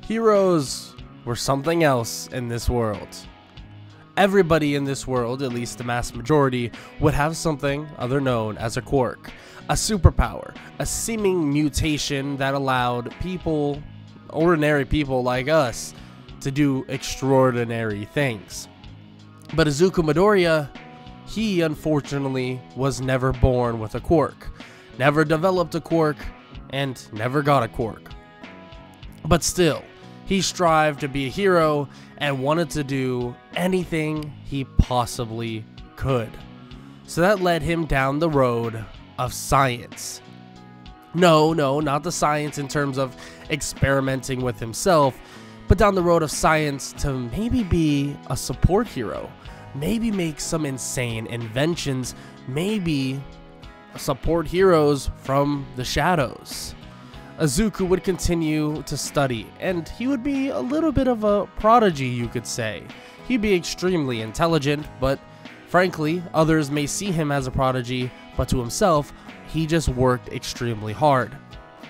Heroes were something else in this world. Everybody in this world, at least the mass majority, would have something other known as a quirk, a superpower, a seeming mutation that allowed people, ordinary people like us, to do extraordinary things. But Izuku Midoriya, he unfortunately was never born with a quirk, never developed a quirk, and never got a quirk. But still, he strived to be a hero and wanted to do anything he possibly could. So that led him down the road of science. No, not the science in terms of experimenting with himself, but down the road of science to maybe be a support hero, maybe make some insane inventions, maybe support heroes from the shadows. Izuku would continue to study, and he would be a little bit of a prodigy, you could say. He'd be extremely intelligent, but frankly, others may see him as a prodigy, but to himself, he just worked extremely hard,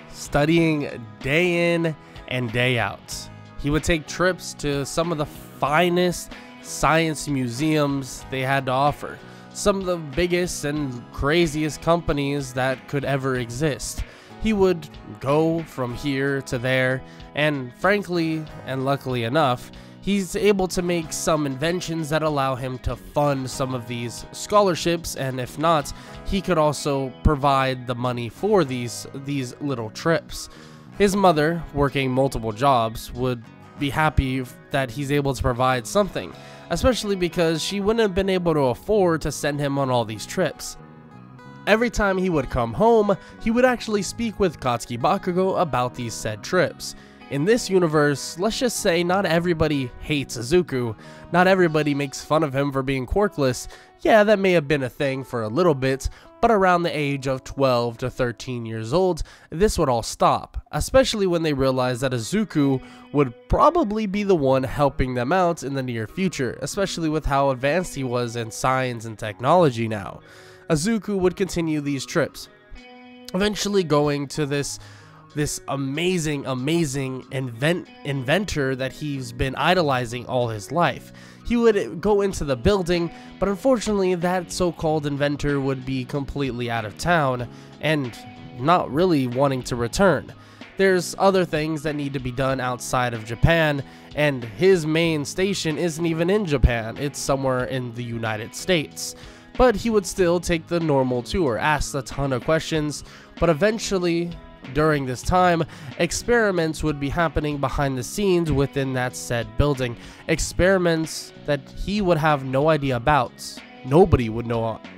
studying day in and day out. He would take trips to some of the finest science museums they had to offer, some of the biggest and craziest companies that could ever exist. He would go from here to there, and frankly, and luckily enough, he's able to make some inventions that allow him to fund some of these scholarships, and if not, he could also provide the money for these little trips. His mother, working multiple jobs, would be happy that he's able to provide something, especially because she wouldn't have been able to afford to send him on all these trips. Every time he would come home, he would actually speak with Katsuki Bakugo about these said trips. In this universe, let's just say not everybody hates Izuku, not everybody makes fun of him for being quirkless. Yeah, that may have been a thing for a little bit, but around the age of 12 to 13 years old, this would all stop, especially when they realized that Izuku would probably be the one helping them out in the near future, especially with how advanced he was in science and technology now. Izuku would continue these trips, eventually going to this amazing inventor that he's been idolizing all his life. He would go into the building, but unfortunately that so-called inventor would be completely out of town and not really wanting to return. There's other things that need to be done outside of Japan, and his main station isn't even in Japan, it's somewhere in the United States. But he would still take the normal tour, ask a ton of questions, but eventually, during this time, experiments would be happening behind the scenes within that said building. Experiments that he would have no idea about. Nobody would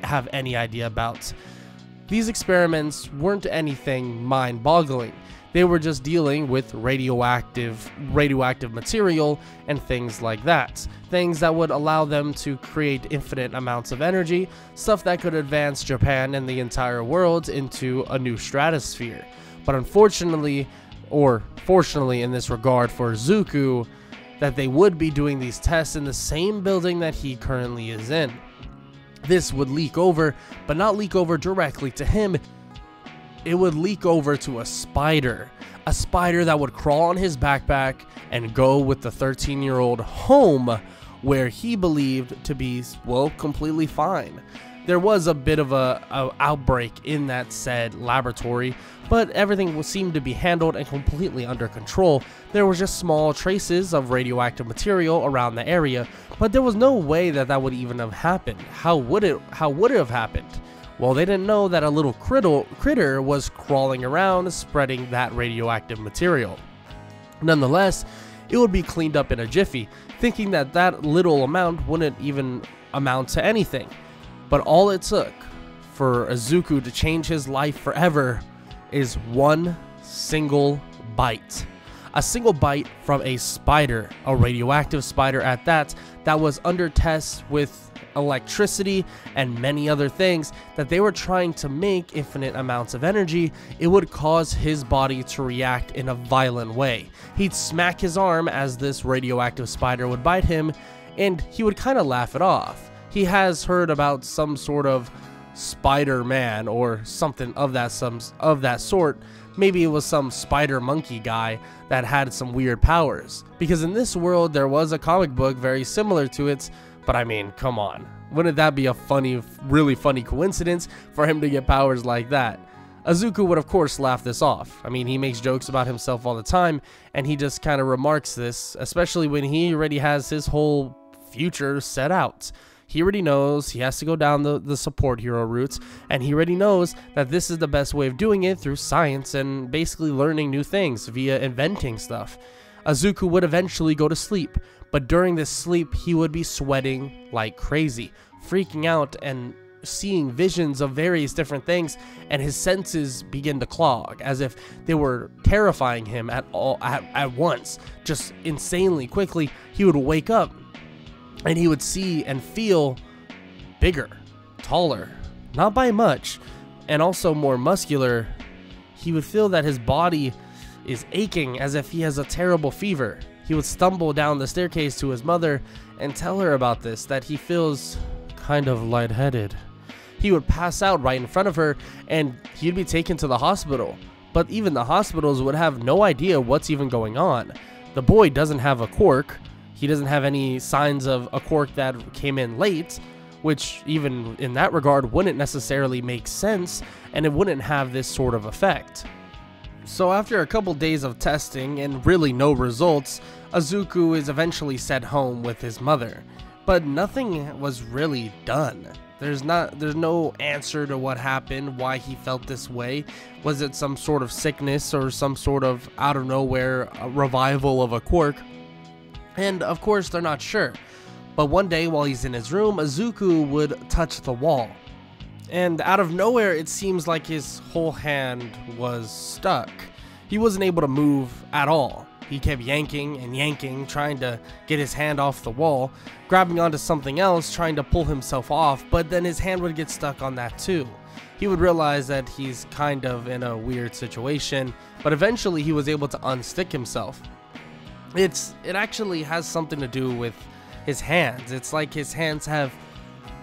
have any idea about. These experiments weren't anything mind-boggling. They were just dealing with radioactive material and things like that. Things that would allow them to create infinite amounts of energy, stuff that could advance Japan and the entire world into a new stratosphere. But unfortunately, or fortunately in this regard for Izuku, that they would be doing these tests in the same building that he currently is in. This would leak over, but not leak over directly to him. It would leak over to a spider that would crawl on his backpack and go with the 13-year-old home, where he believed to be, well, completely fine. There was a bit of a outbreak in that said laboratory, but everything seemed to be handled and completely under control. There were just small traces of radioactive material around the area, but there was no way that would even have happened. How would it have happened? Well, they didn't know that a little critter was crawling around spreading that radioactive material. Nonetheless, it would be cleaned up in a jiffy, thinking that that little amount wouldn't even amount to anything. But all it took for Izuku to change his life forever is one single bite. A single bite from a spider, a radioactive spider at that was under test with electricity and many other things that they were trying to make infinite amounts of energy. It would cause his body to react in a violent way. He'd smack his arm as this radioactive spider would bite him, and he would kind of laugh it off. He has heard about some sort of Spider-Man or something of that sort maybe it was some spider monkey guy that had some weird powers. Because in this world, there was a comic book very similar to it, but I mean, come on. Wouldn't that be a funny, really funny coincidence for him to get powers like that? Izuku would of course laugh this off. I mean, he makes jokes about himself all the time, and he just kind of remarks this, especially when he already has his whole future set out. He already knows he has to go down the support hero route, and he already knows that this is the best way of doing it through science and basically learning new things via inventing stuff. Izuku would eventually go to sleep, but during this sleep, he would be sweating like crazy, freaking out and seeing visions of various different things, and his senses begin to clog as if they were terrifying him at once. Just insanely quickly, he would wake up and he would see and feel bigger, taller, not by much, and also more muscular. He would feel that his body is aching as if he has a terrible fever. He would stumble down the staircase to his mother and tell her about this, that he feels kind of lightheaded. He would pass out right in front of her, and he'd be taken to the hospital. But even the hospitals would have no idea what's even going on. The boy doesn't have a quirk. He doesn't have any signs of a quirk that came in late, which even in that regard wouldn't necessarily make sense, and it wouldn't have this sort of effect. So after a couple days of testing and really no results, Izuku is eventually sent home with his mother. But nothing was really done. There's no answer to what happened, why he felt this way. Was it some sort of sickness or some sort of out of nowhere revival of a quirk? And of course they're not sure. But one day while he's in his room, Izuku would touch the wall. And out of nowhere, it seems like his whole hand was stuck. He wasn't able to move at all. He kept yanking and yanking, trying to get his hand off the wall, grabbing onto something else, trying to pull himself off, but then his hand would get stuck on that too. He would realize that he's kind of in a weird situation, but eventually he was able to unstick himself. It actually has something to do with his hands. It's like his hands have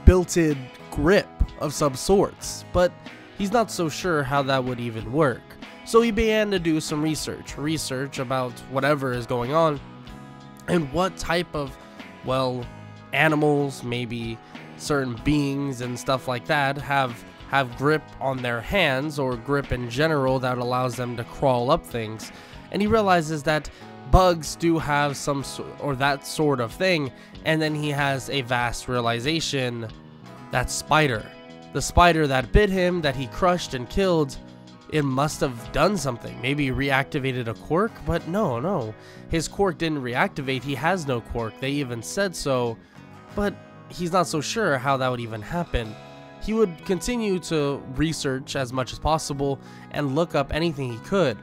built-in grip of some sorts, but he's not so sure how that would even work. So he began to do some research about whatever is going on and what type of, well, animals, maybe certain beings and stuff like that have grip on their hands, or grip in general that allows them to crawl up things. And he realizes that bugs do have some or that sort of thing, and then he has a vast realization that the spider that bit him, that he crushed and killed, it must have done something, maybe reactivated a quirk. But no, his quirk didn't reactivate. He has no quirk. They even said so, but he's not so sure how that would even happen. He would continue to research as much as possible and look up anything he could.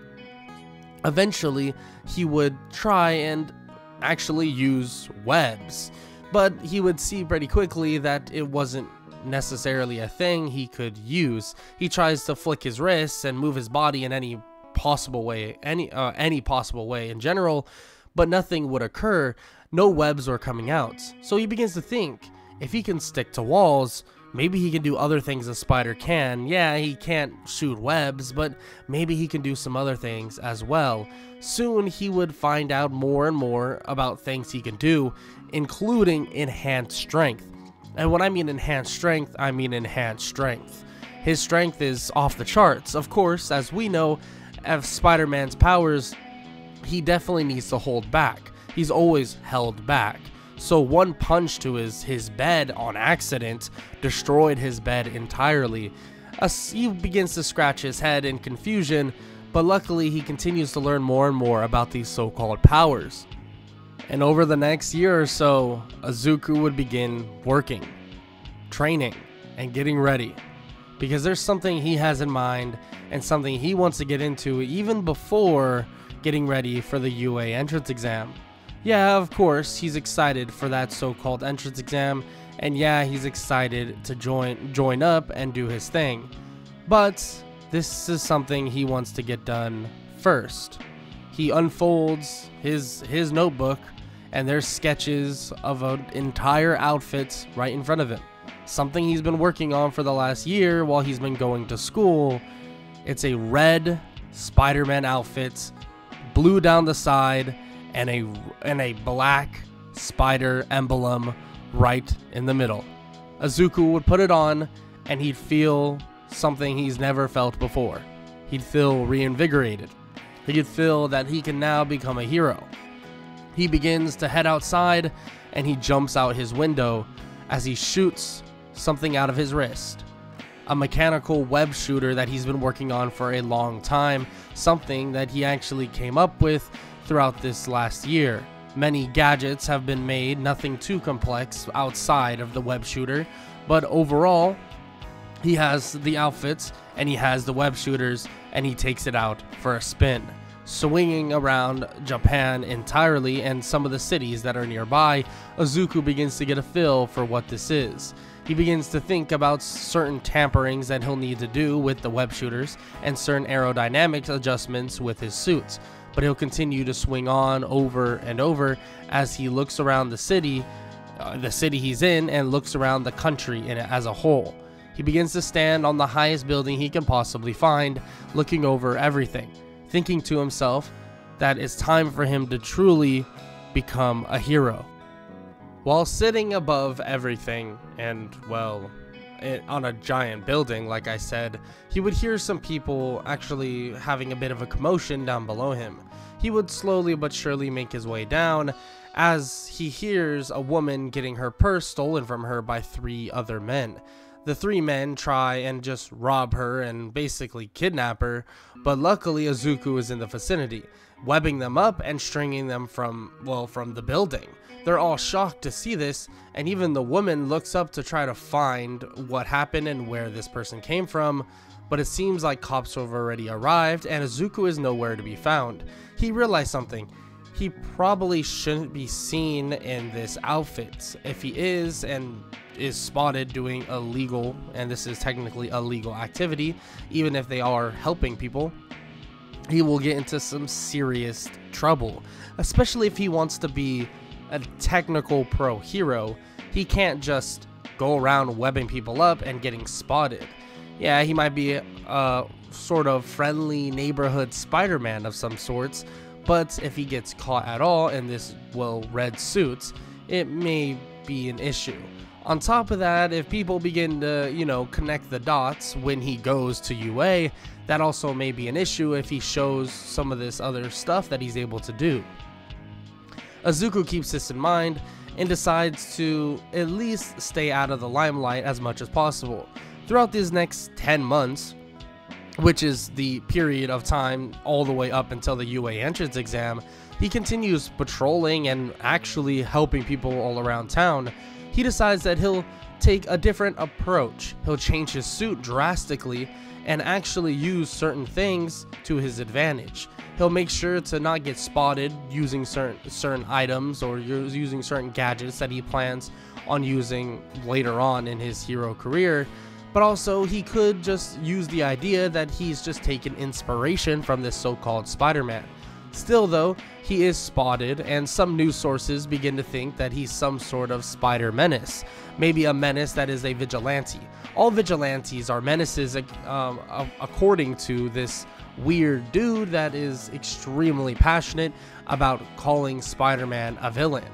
Eventually, he would try and actually use webs, but he would see pretty quickly that it wasn't necessarily a thing he could use. He tries to flick his wrists and move his body in any possible way, any possible way in general, but nothing would occur. No webs were coming out. So he begins to think, if he can stick to walls, maybe he can do other things a spider can. Yeah, he can't shoot webs, but maybe he can do some other things as well. Soon he would find out more and more about things he can do, including enhanced strength. And when I mean enhanced strength, I mean enhanced strength. His strength is off the charts. Of course, as we know, of Spider-Man's powers, he definitely needs to hold back. He's always held back. So one punch to his bed on accident destroyed his bed entirely. He begins to scratch his head in confusion, but luckily he continues to learn more and more about these so-called powers. And over the next year or so, Izuku would begin working, training, and getting ready. Because there's something he has in mind and something he wants to get into even before getting ready for the UA entrance exam. Yeah, of course, he's excited for that so-called entrance exam, and yeah, he's excited to join up and do his thing. But this is something he wants to get done first. He unfolds his notebook, and there's sketches of an entire outfit right in front of him. Something he's been working on for the last year while he's been going to school. It's a red Spider-Man outfit, blue down the side, and a black spider emblem right in the middle. Izuku would put it on, and he'd feel something he's never felt before. He'd feel reinvigorated. He could feel that he can now become a hero. He begins to head outside, and he jumps out his window as he shoots something out of his wrist. A mechanical web shooter that he's been working on for a long time, something that he actually came up with throughout this last year. Many gadgets have been made, nothing too complex outside of the web shooter, but overall, he has the outfits and he has the web shooters, and he takes it out for a spin, swinging around Japan entirely and some of the cities that are nearby. Izuku begins to get a feel for what this is. He begins to think about certain tamperings that he'll need to do with the web shooters and certain aerodynamics adjustments with his suits, but he'll continue to swing on over and over as he looks around the city he's in, and looks around the country in it as a whole. He begins to stand on the highest building he can possibly find, looking over everything, thinking to himself that it's time for him to truly become a hero. While sitting above everything and, well, on a giant building, like I said, he would hear some people actually having a bit of a commotion down below him. He would slowly but surely make his way down as he hears a woman getting her purse stolen from her by 3 other men. The 3 men try and just rob her and basically kidnap her, but luckily Izuku is in the vicinity, webbing them up and stringing them from the building. They're all shocked to see this, and even the woman looks up to try to find what happened and where this person came from, but it seems like cops have already arrived and Izuku is nowhere to be found. He realized something. He probably shouldn't be seen in this outfit. If he is and is spotted doing illegal, and this is technically a legal activity, even if they are helping people, he will get into some serious trouble, especially if he wants to be a technical pro hero. He can't just go around webbing people up and getting spotted. Yeah, he might be a sort of friendly neighborhood Spider-Man of some sorts, but if he gets caught at all in this, red suits, it may be an issue. On top of that, if people begin to, connect the dots when he goes to UA, that also may be an issue if he shows some of this other stuff that he's able to do. Izuku keeps this in mind and decides to at least stay out of the limelight as much as possible. Throughout these next 10 months, which is the period of time all the way up until the UA entrance exam, he continues patrolling and actually helping people all around town. He decides that he'll take a different approach. He'll change his suit drastically and actually use certain things to his advantage. He'll make sure to not get spotted using certain items or using certain gadgets that he plans on using later on in his hero career. But also, he could just use the idea that he's just taken inspiration from this so-called Spider-Man. Still though, he is spotted, and some news sources begin to think that he's some sort of spider menace. Maybe a menace that is a vigilante. All vigilantes are menaces according to this weird dude that is extremely passionate about calling Spider-Man a villain.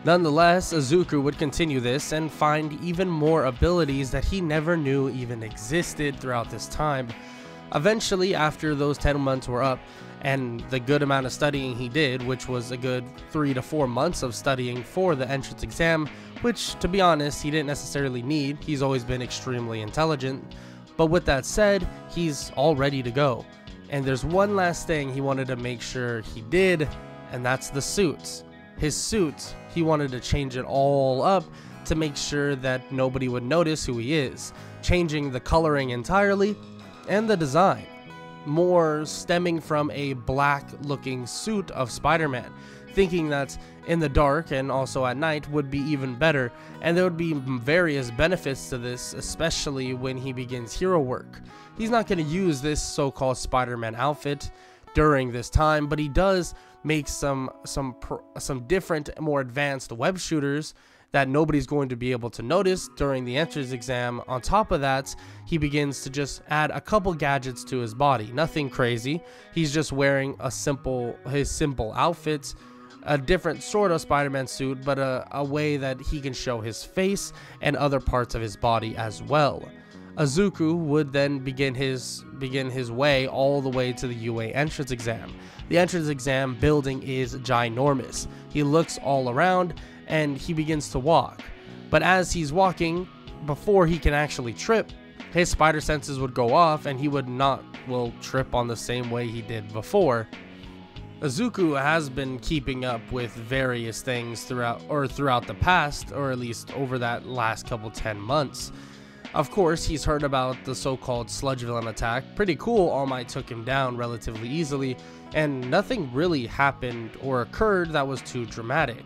Nonetheless, Izuku would continue this and find even more abilities that he never knew even existed throughout this time. Eventually, after those 10 months were up, and the good amount of studying he did, which was a good 3 to 4 months of studying for the entrance exam, which, to be honest, he didn't necessarily need. He's always been extremely intelligent. But with that said, he's all ready to go. And there's one last thing he wanted to make sure he did, and that's the suits. His suit, he wanted to change it all up to make sure that nobody would notice who he is, changing the coloring entirely and the design, more stemming from a black looking suit of Spider-Man, thinking that in the dark and also at night would be even better, and there would be various benefits to this, especially when he begins hero work. He's not going to use this so-called Spider-Man outfit during this time, but he does make some different, more advanced web shooters that nobody's going to be able to notice during the entrance exam. On top of that, he begins to just add a couple gadgets to his body. Nothing crazy. He's just wearing his simple outfits, a different sort of Spider-Man suit, but a way that he can show his face and other parts of his body as well. Izuku would then begin his way all the way to the UA entrance exam. The entrance exam building is ginormous. He looks all around and he begins to walk. But as he's walking, before he can actually trip, his spider senses would go off and he would not, trip on the same way he did before. Izuku has been keeping up with various things throughout the past, or at least over that last couple 10 months. Of course, he's heard about the so-called sludge villain attack. Pretty cool, All Might took him down relatively easily, and nothing really happened or occurred that was too dramatic.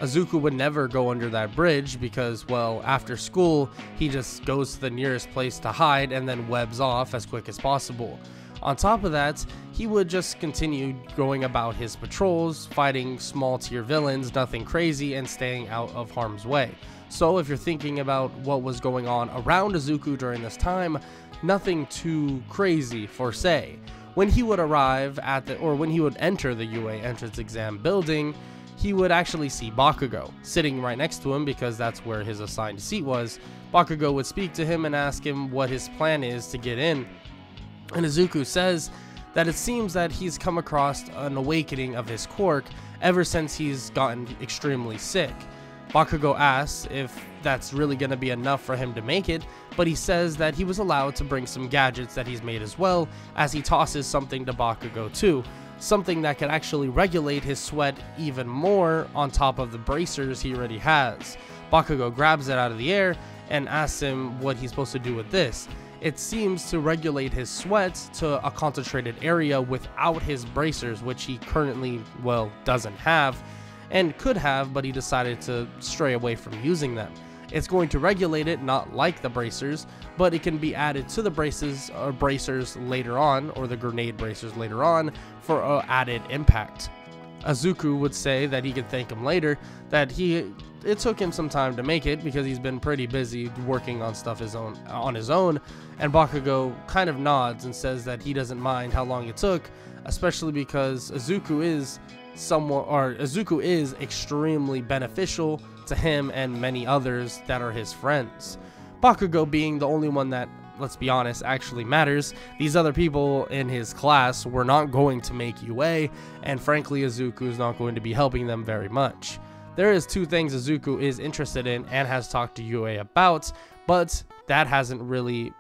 Izuku would never go under that bridge because, well, after school, he just goes to the nearest place to hide and then webs off as quick as possible. On top of that, he would just continue going about his patrols, fighting small tier villains, nothing crazy, and staying out of harm's way. So if you're thinking about what was going on around Izuku during this time, nothing too crazy for say. When he would arrive when he would enter the UA entrance exam building, he would actually see Bakugo sitting right next to him because that's where his assigned seat was. Bakugo would speak to him and ask him what his plan is to get in. And Izuku says that it seems that he's come across an awakening of his quirk ever since he's gotten extremely sick. Bakugo asks if that's really going to be enough for him to make it, but he says that he was allowed to bring some gadgets that he's made as well, as he tosses something to Bakugo too, something that can actually regulate his sweat even more on top of the bracers he already has. Bakugo grabs it out of the air and asks him what he's supposed to do with this. It seems to regulate his sweat to a concentrated area without his bracers, which he currently, doesn't have and could have, but he decided to stray away from using them. It's going to regulate it, not like the bracers, but it can be added to the bracers later on, or the grenade bracers later on, for added impact. Izuku would say that he could thank him later, that it took him some time to make it because he's been pretty busy working on stuff on his own, and Bakugo kind of nods and says that he doesn't mind how long it took, especially because Izuku is extremely beneficial to him and many others that are his friends. Bakugo being the only one that, let's be honest, actually matters. These other people in his class were not going to make UA, and frankly Izuku is not going to be helping them very much. There is two things Izuku is interested in and has talked to UA about, but that hasn't really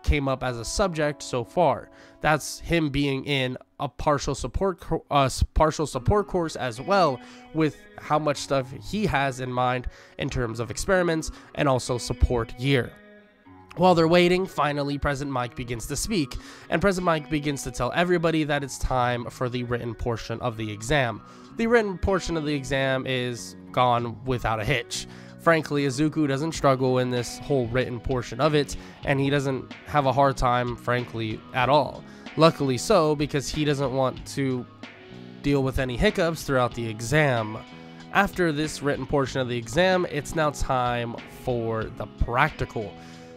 came up as a subject so far. That's him being in a partial support course as well, with how much stuff he has in mind in terms of experiments and also support gear. While they're waiting, finally President Mike begins to speak, and President Mike begins to tell everybody that it's time for the written portion of the exam. The written portion of the exam is gone without a hitch. Frankly, Izuku doesn't struggle in this whole written portion of it, and he doesn't have a hard time, frankly, at all. Luckily so, because he doesn't want to deal with any hiccups throughout the exam. After this written portion of the exam, it's now time for the practical.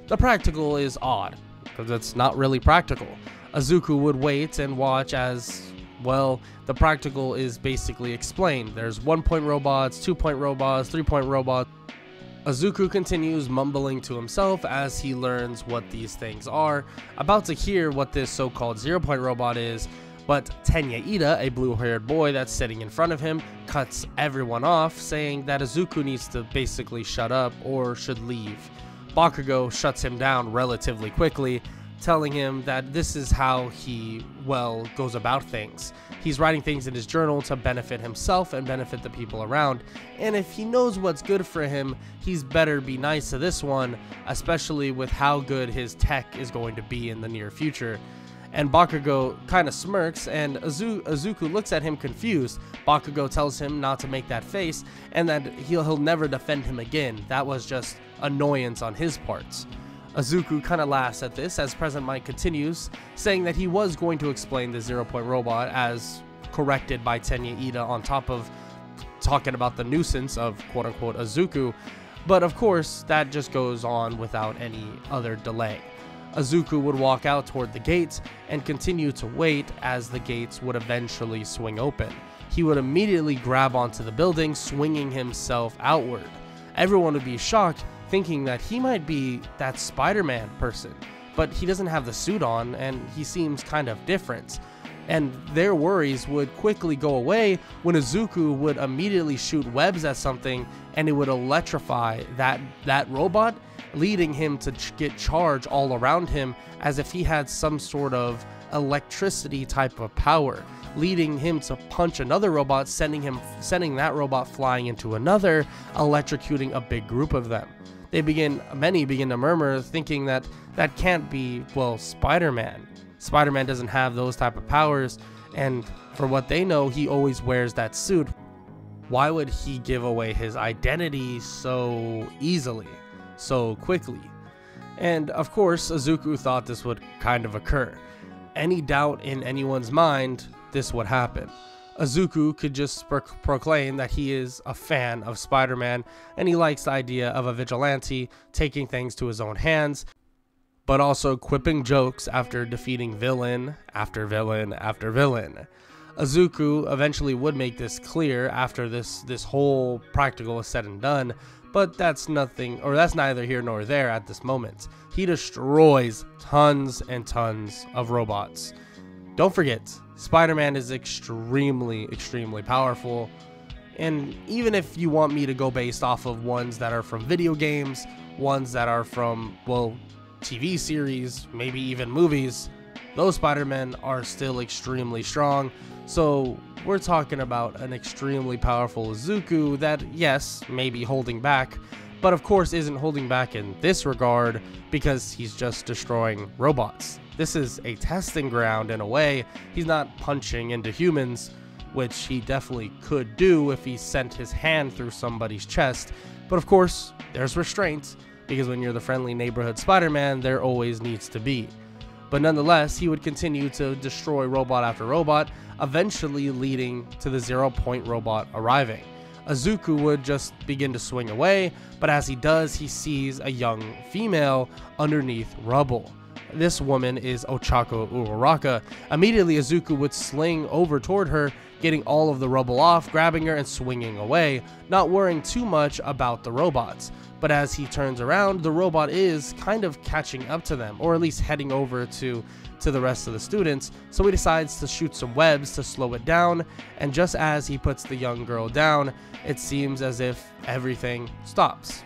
The practical is odd, because it's not really practical. Izuku would wait and watch as, the practical is basically explained. There's 1-point robots, 2-point robots, 3-point robots. Izuku continues mumbling to himself as he learns what these things are, about to hear what this so-called 0-point robot is, but Tenya Ida, a blue-haired boy that's sitting in front of him, cuts everyone off, saying that Izuku needs to basically shut up or should leave. Bakugo shuts him down relatively quickly, telling him that this is how he, goes about things. He's writing things in his journal to benefit himself and benefit the people around, and if he knows what's good for him, he's better be nice to this one, especially with how good his tech is going to be in the near future. And Bakugo kind of smirks, and Izuku looks at him confused. Bakugo tells him not to make that face, and that he'll never defend him again. That was just annoyance on his part. Izuku kind of laughs at this as President Mike continues, saying that he was going to explain the 0-point robot as corrected by Tenya Ida on top of talking about the nuisance of quote-unquote Izuku. But of course, that just goes on without any other delay. Izuku would walk out toward the gates and continue to wait as the gates would eventually swing open. He would immediately grab onto the building, swinging himself outward. Everyone would be shocked, thinking that he might be that Spider-Man person, but he doesn't have the suit on and he seems kind of different. And their worries would quickly go away when Izuku would immediately shoot webs at something and it would electrify that robot, leading him to get charge all around him as if he had some sort of electricity type of power, leading him to punch another robot, sending that robot flying into another, electrocuting a big group of them. Many begin to murmur, thinking that that can't be, well, Spider-Man. Spider-Man doesn't have those type of powers, and for what they know, he always wears that suit. Why would he give away his identity so easily, so quickly? And of course, Izuku thought this would kind of occur. Any doubt in anyone's mind, this would happen. Izuku could just proclaim that he is a fan of Spider-Man and he likes the idea of a vigilante taking things to his own hands, but also quipping jokes after defeating villain after villain after villain. Izuku eventually would make this clear after this whole practical is said and done, but that's neither here nor there at this moment. He destroys tons and tons of robots. Don't forget, Spider-Man is extremely, extremely powerful, and even if you want me to go based off of ones that are from video games, ones that are from, well, TV series, maybe even movies, those Spider-Men are still extremely strong. So we're talking about an extremely powerful Izuku that, yes, may be holding back, but of course isn't holding back in this regard because he's just destroying robots. This is a testing ground in a way. He's not punching into humans, which he definitely could do if he sent his hand through somebody's chest. But of course, there's restraints, because when you're the friendly neighborhood Spider-Man, there always needs to be. But nonetheless, he would continue to destroy robot after robot, eventually leading to the 0 Point robot arriving. Izuku would just begin to swing away, but as he does, he sees a young female underneath rubble. This woman is Ochako Uraraka. Immediately, Izuku would sling over toward her, getting all of the rubble off, grabbing her and swinging away, not worrying too much about the robots. But as he turns around, the robot is kind of catching up to them, or at least heading over to the rest of the students, so he decides to shoot some webs to slow it down, and just as he puts the young girl down, it seems as if everything stops.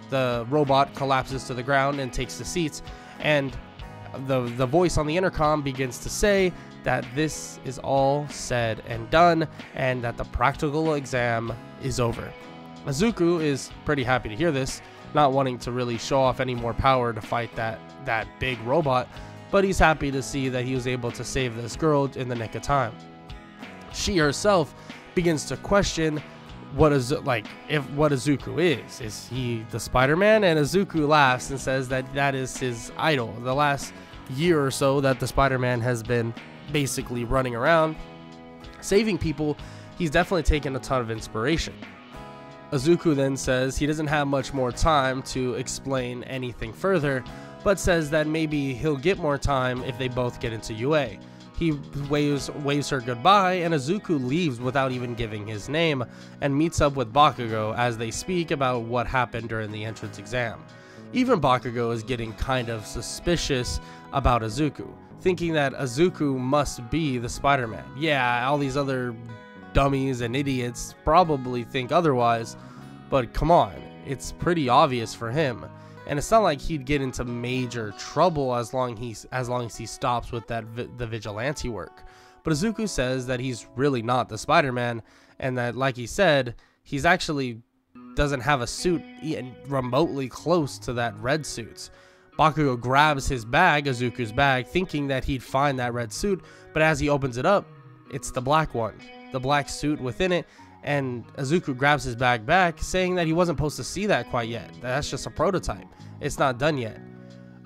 The robot collapses to the ground and takes the seats, and the voice on the intercom begins to say that this is all said and done, and that the practical exam is over. Izuku is pretty happy to hear this, not wanting to really show off any more power to fight that big robot, but he's happy to see that he was able to save this girl in the nick of time. She herself begins to question what Izuku is. Is he the Spider-Man? And Izuku laughs and says that that is his idol. The last year or so that the Spider-Man has been basically running around saving people, he's definitely taken a ton of inspiration. Izuku then says he doesn't have much more time to explain anything further, but says that maybe he'll get more time if they both get into UA. He waves her goodbye, and Izuku leaves without even giving his name, and meets up with Bakugo as they speak about what happened during the entrance exam. Even Bakugo is getting kind of suspicious about Izuku, thinking that Izuku must be the Spider-Man. Yeah, all these other dummies and idiots probably think otherwise, but come on, it's pretty obvious for him. And it's not like he'd get into major trouble as long as he stops with the vigilante work. But Izuku says that he's really not the Spider-Man, and that, like he said, he's actually doesn't have a suit even remotely close to that red suit. Bakugo grabs his bag, Izuku's bag, thinking that he'd find that red suit, but as he opens it up, it's the black one, the black suit within it. And Izuku grabs his bag back, saying that he wasn't supposed to see that quite yet. That's just a prototype. It's not done yet.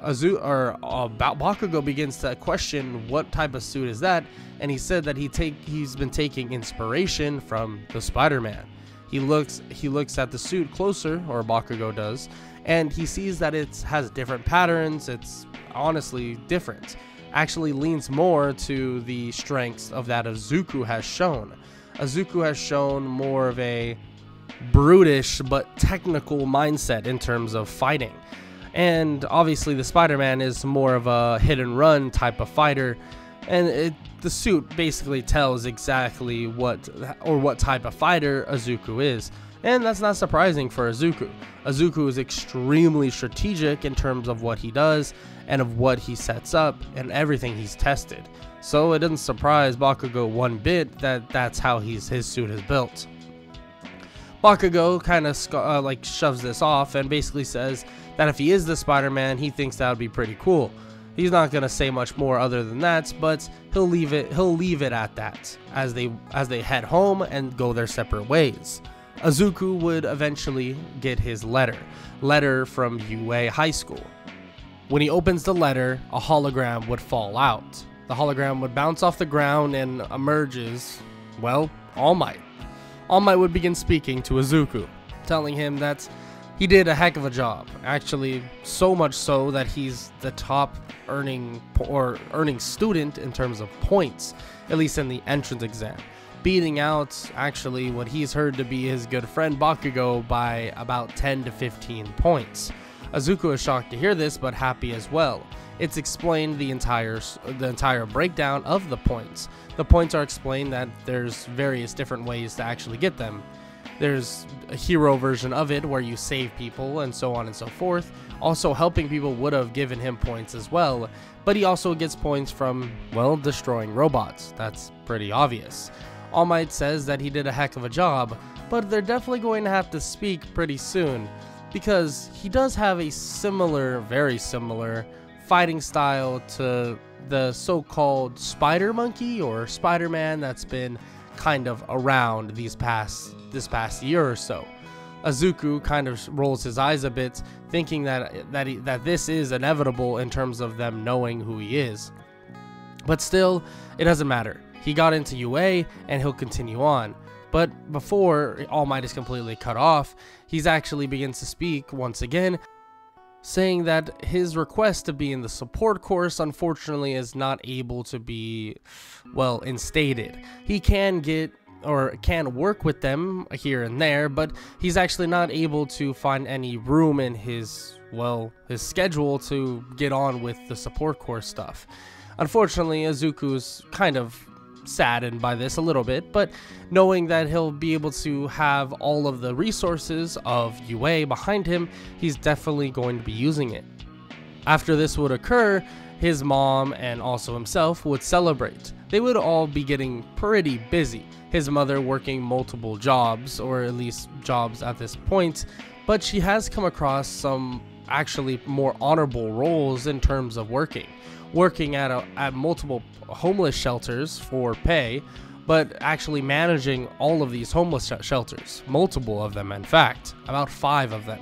Bakugo begins to question what type of suit is that, and he said that he's been taking inspiration from the Spider-Man. He looks at the suit closer, or Bakugo does, and he sees that it has different patterns. It's honestly different. Actually leans more to the strengths of that of Zuko has shown. Zuko has shown more of a brutish but technical mindset in terms of fighting. And obviously the Spider-Man is more of a hit and run type of fighter, and the suit basically tells exactly what type of fighter Izuku is. And that's not surprising for Izuku. Izuku is extremely strategic in terms of what he does and of what he sets up and everything he's tested. So it doesn't surprise Bakugo one bit that that's how his suit is built. Bakugo kind of shoves this off and basically says that if he is the Spider-Man, he thinks that would be pretty cool. He's not gonna say much more other than that, but he'll leave it at that as they head home and go their separate ways. Izuku would eventually get his letter from UA High School. When he opens the letter, a hologram would fall out. The hologram would bounce off the ground and emerges, well, All Might. All Might would begin speaking to Izuku, telling him that he did a heck of a job. Actually, so much so that he's the top earning student in terms of points, at least in the entrance exam, beating out actually what he's heard to be his good friend Bakugo by about 10 to 15 points. Izuku is shocked to hear this, but happy as well. It's explained the entire breakdown of the points. The points are explained that there's various different ways to actually get them. There's a hero version of it where you save people and so on and so forth. Also, helping people would have given him points as well, but he also gets points from, well, destroying robots. That's pretty obvious. All Might says that he did a heck of a job, but they're definitely going to have to speak pretty soon, because he does have a very similar fighting style to the so-called Spider Monkey or Spider-Man that's been kind of around this past year or so. Izuku kind of rolls his eyes a bit, thinking that this is inevitable in terms of them knowing who he is. But still, it doesn't matter. He got into UA and he'll continue on. But before All Might is completely cut off, he's actually begins to speak once again, saying that his request to be in the support course unfortunately is not able to be, well, instated. He can work with them here and there, but he's actually not able to find any room in his schedule to get on with the support course stuff. Unfortunately, Izuku's kind of saddened by this a little bit, but knowing that he'll be able to have all of the resources of UA behind him, he's definitely going to be using it. After this would occur, his mom and also himself would celebrate. They would all be getting pretty busy. His mother working multiple jobs, or at least jobs at this point, but she has come across some actually more honorable roles in terms of working at multiple homeless shelters for pay, but actually managing all of these homeless shelters, multiple of them in fact, about 5 of them.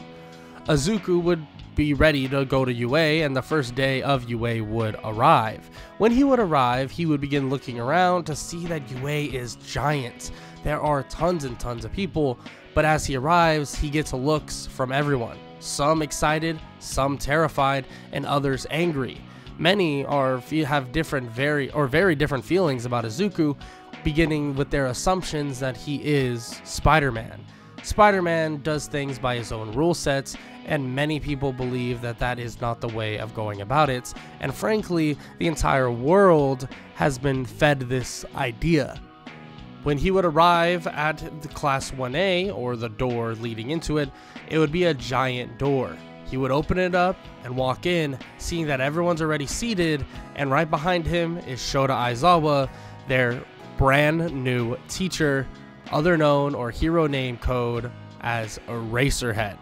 Izuku would be ready to go to UA, and the first day of UA would arrive. When he would arrive, he would begin looking around to see that UA is giant. There are tons and tons of people, but as he arrives, he gets looks from everyone. Some excited, some terrified, and others angry. Many have very different feelings about Izuku, beginning with their assumptions that he is Spider-Man. Spider-Man does things by his own rule sets, and many people believe that that is not the way of going about it, and frankly, the entire world has been fed this idea. When he would arrive at the Class 1A, or the door leading into it, it would be a giant door. He would open it up and walk in, seeing that everyone's already seated, and right behind him is Shota Aizawa, their brand new teacher, other known or hero name code as Eraserhead.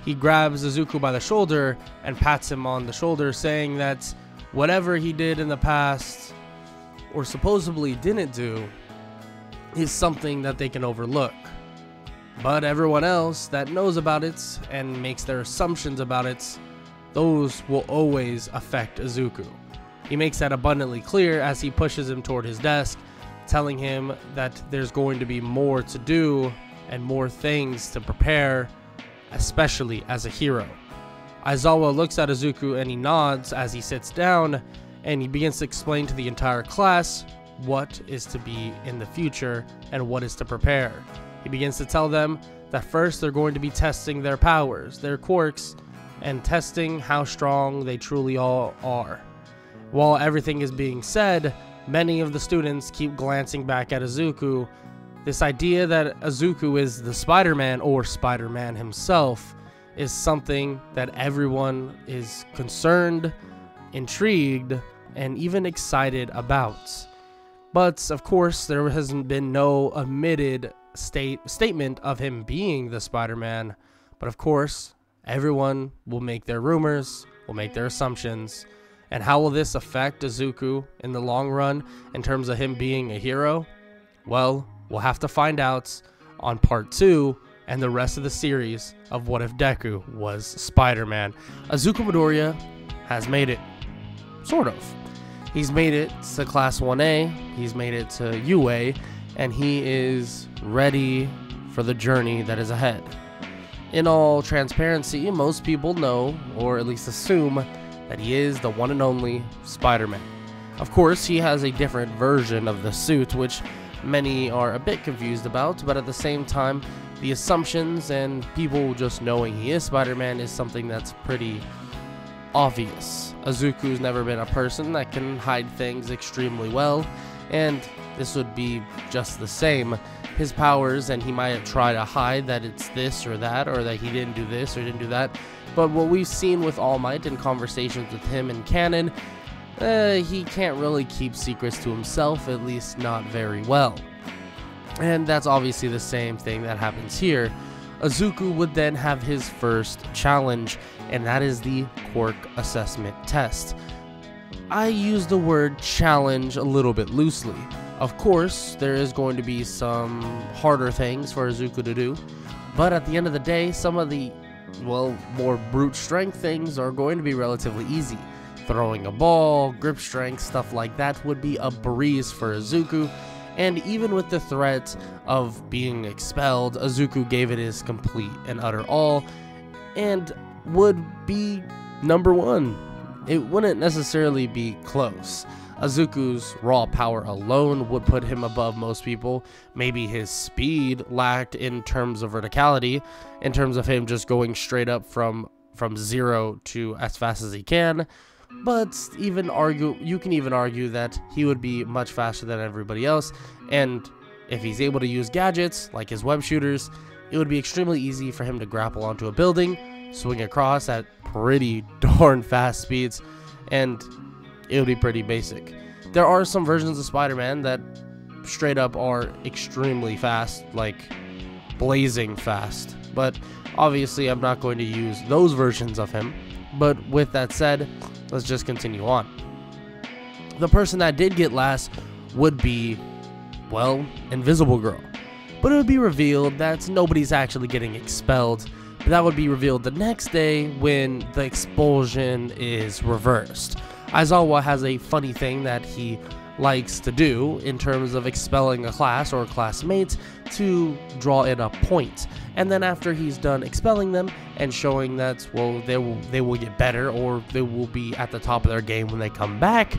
He grabs Izuku by the shoulder and pats him on the shoulder, saying that whatever he did in the past, or supposedly didn't do, is something that they can overlook. But everyone else that knows about it and makes their assumptions about it those will always affect Izuku. He makes that abundantly clear as he pushes him toward his desk, telling him that there's going to be more to do and more things to prepare, especially as a hero. Aizawa looks at Izuku and he nods as he sits down, and he begins to explain to the entire class what is to be in the future and what is to prepare. He begins to tell them that first they're going to be testing their powers, their quirks, and testing how strong they truly all are. While everything is being said, many of the students keep glancing back at Izuku. This idea that Izuku is the Spider-Man or Spider-Man himself is something that everyone is concerned, intrigued, and even excited about. But of course, there hasn't been no omitted statement of him being the Spider-Man. But of course, everyone will make their rumors, will make their assumptions. And how will this affect Izuku in the long run in terms of him being a hero? Well, we'll have to find out on part 2 and the rest of the series of What If Deku Was Spider-Man. Izuku Midoriya has made it. Sort of. He's made it to Class 1A, he's made it to UA, and he is ready for the journey that is ahead. In all transparency, most people know, or at least assume, that he is the one and only Spider-Man. Of course, he has a different version of the suit, which many are a bit confused about, but at the same time, the assumptions and people just knowing he is Spider-Man is something that's pretty obvious. Izuku's never been a person that can hide things extremely well, and this would be just the same. His powers, and he might try to hide that it's this or that, or that he didn't do this or didn't do that, but what we've seen with All Might in conversations with him in canon, he can't really keep secrets to himself, at least not very well. And that's obviously the same thing that happens here. Izuku would then have his first challenge, and that is the quirk assessment test. I use the word challenge a little bit loosely. Of course, there is going to be some harder things for Izuku to do, but at the end of the day, some of the, well, more brute strength things are going to be relatively easy. Throwing a ball, grip strength, stuff like that would be a breeze for Izuku. And even with the threat of being expelled, Izuku gave it his complete and utter all, and would be number 1. It wouldn't necessarily be close. Izuku's raw power alone would put him above most people. Maybe his speed lacked in terms of verticality, in terms of him just going straight up from 0 to as fast as he can. But you can even argue that he would be much faster than everybody else, and if he's able to use gadgets like his web shooters, it would be extremely easy for him to grapple onto a building, swing across at pretty darn fast speeds, and it would be pretty basic. There are some versions of Spider-Man that straight up are extremely fast, like blazing fast, but obviously I'm not going to use those versions of him. But with that said, let's just continue on. The person that did get last would be, well, Invisible Girl. But it would be revealed that nobody's actually getting expelled. But that would be revealed the next day when the expulsion is reversed. Aizawa has a funny thing that he likes to do in terms of expelling a class or a classmate to draw in a point. And then after he's done expelling them and showing that, well, they will get better, or they will be at the top of their game when they come back,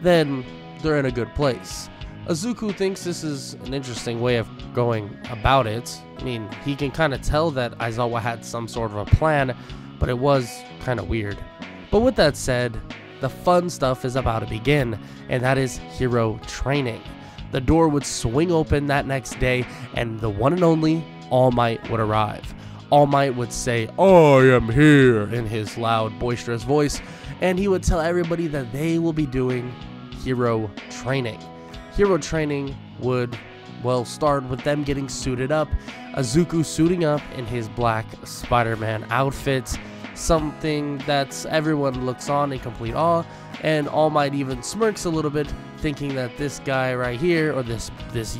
then they're in a good place. Izuku thinks this is an interesting way of going about it. I mean, he can kind of tell that Aizawa had some sort of a plan, but it was kind of weird. But with that said, the fun stuff is about to begin, and that is hero training. The door would swing open that next day, and the one and only All Might would arrive. All Might would say, "I am here," in his loud, boisterous voice, and he would tell everybody that they will be doing hero training. Hero training would, well, start with them getting suited up, Izuku suiting up in his black Spider-Man outfit, something that everyone looks on in complete awe, and All Might even smirks a little bit, thinking that this guy right here, or this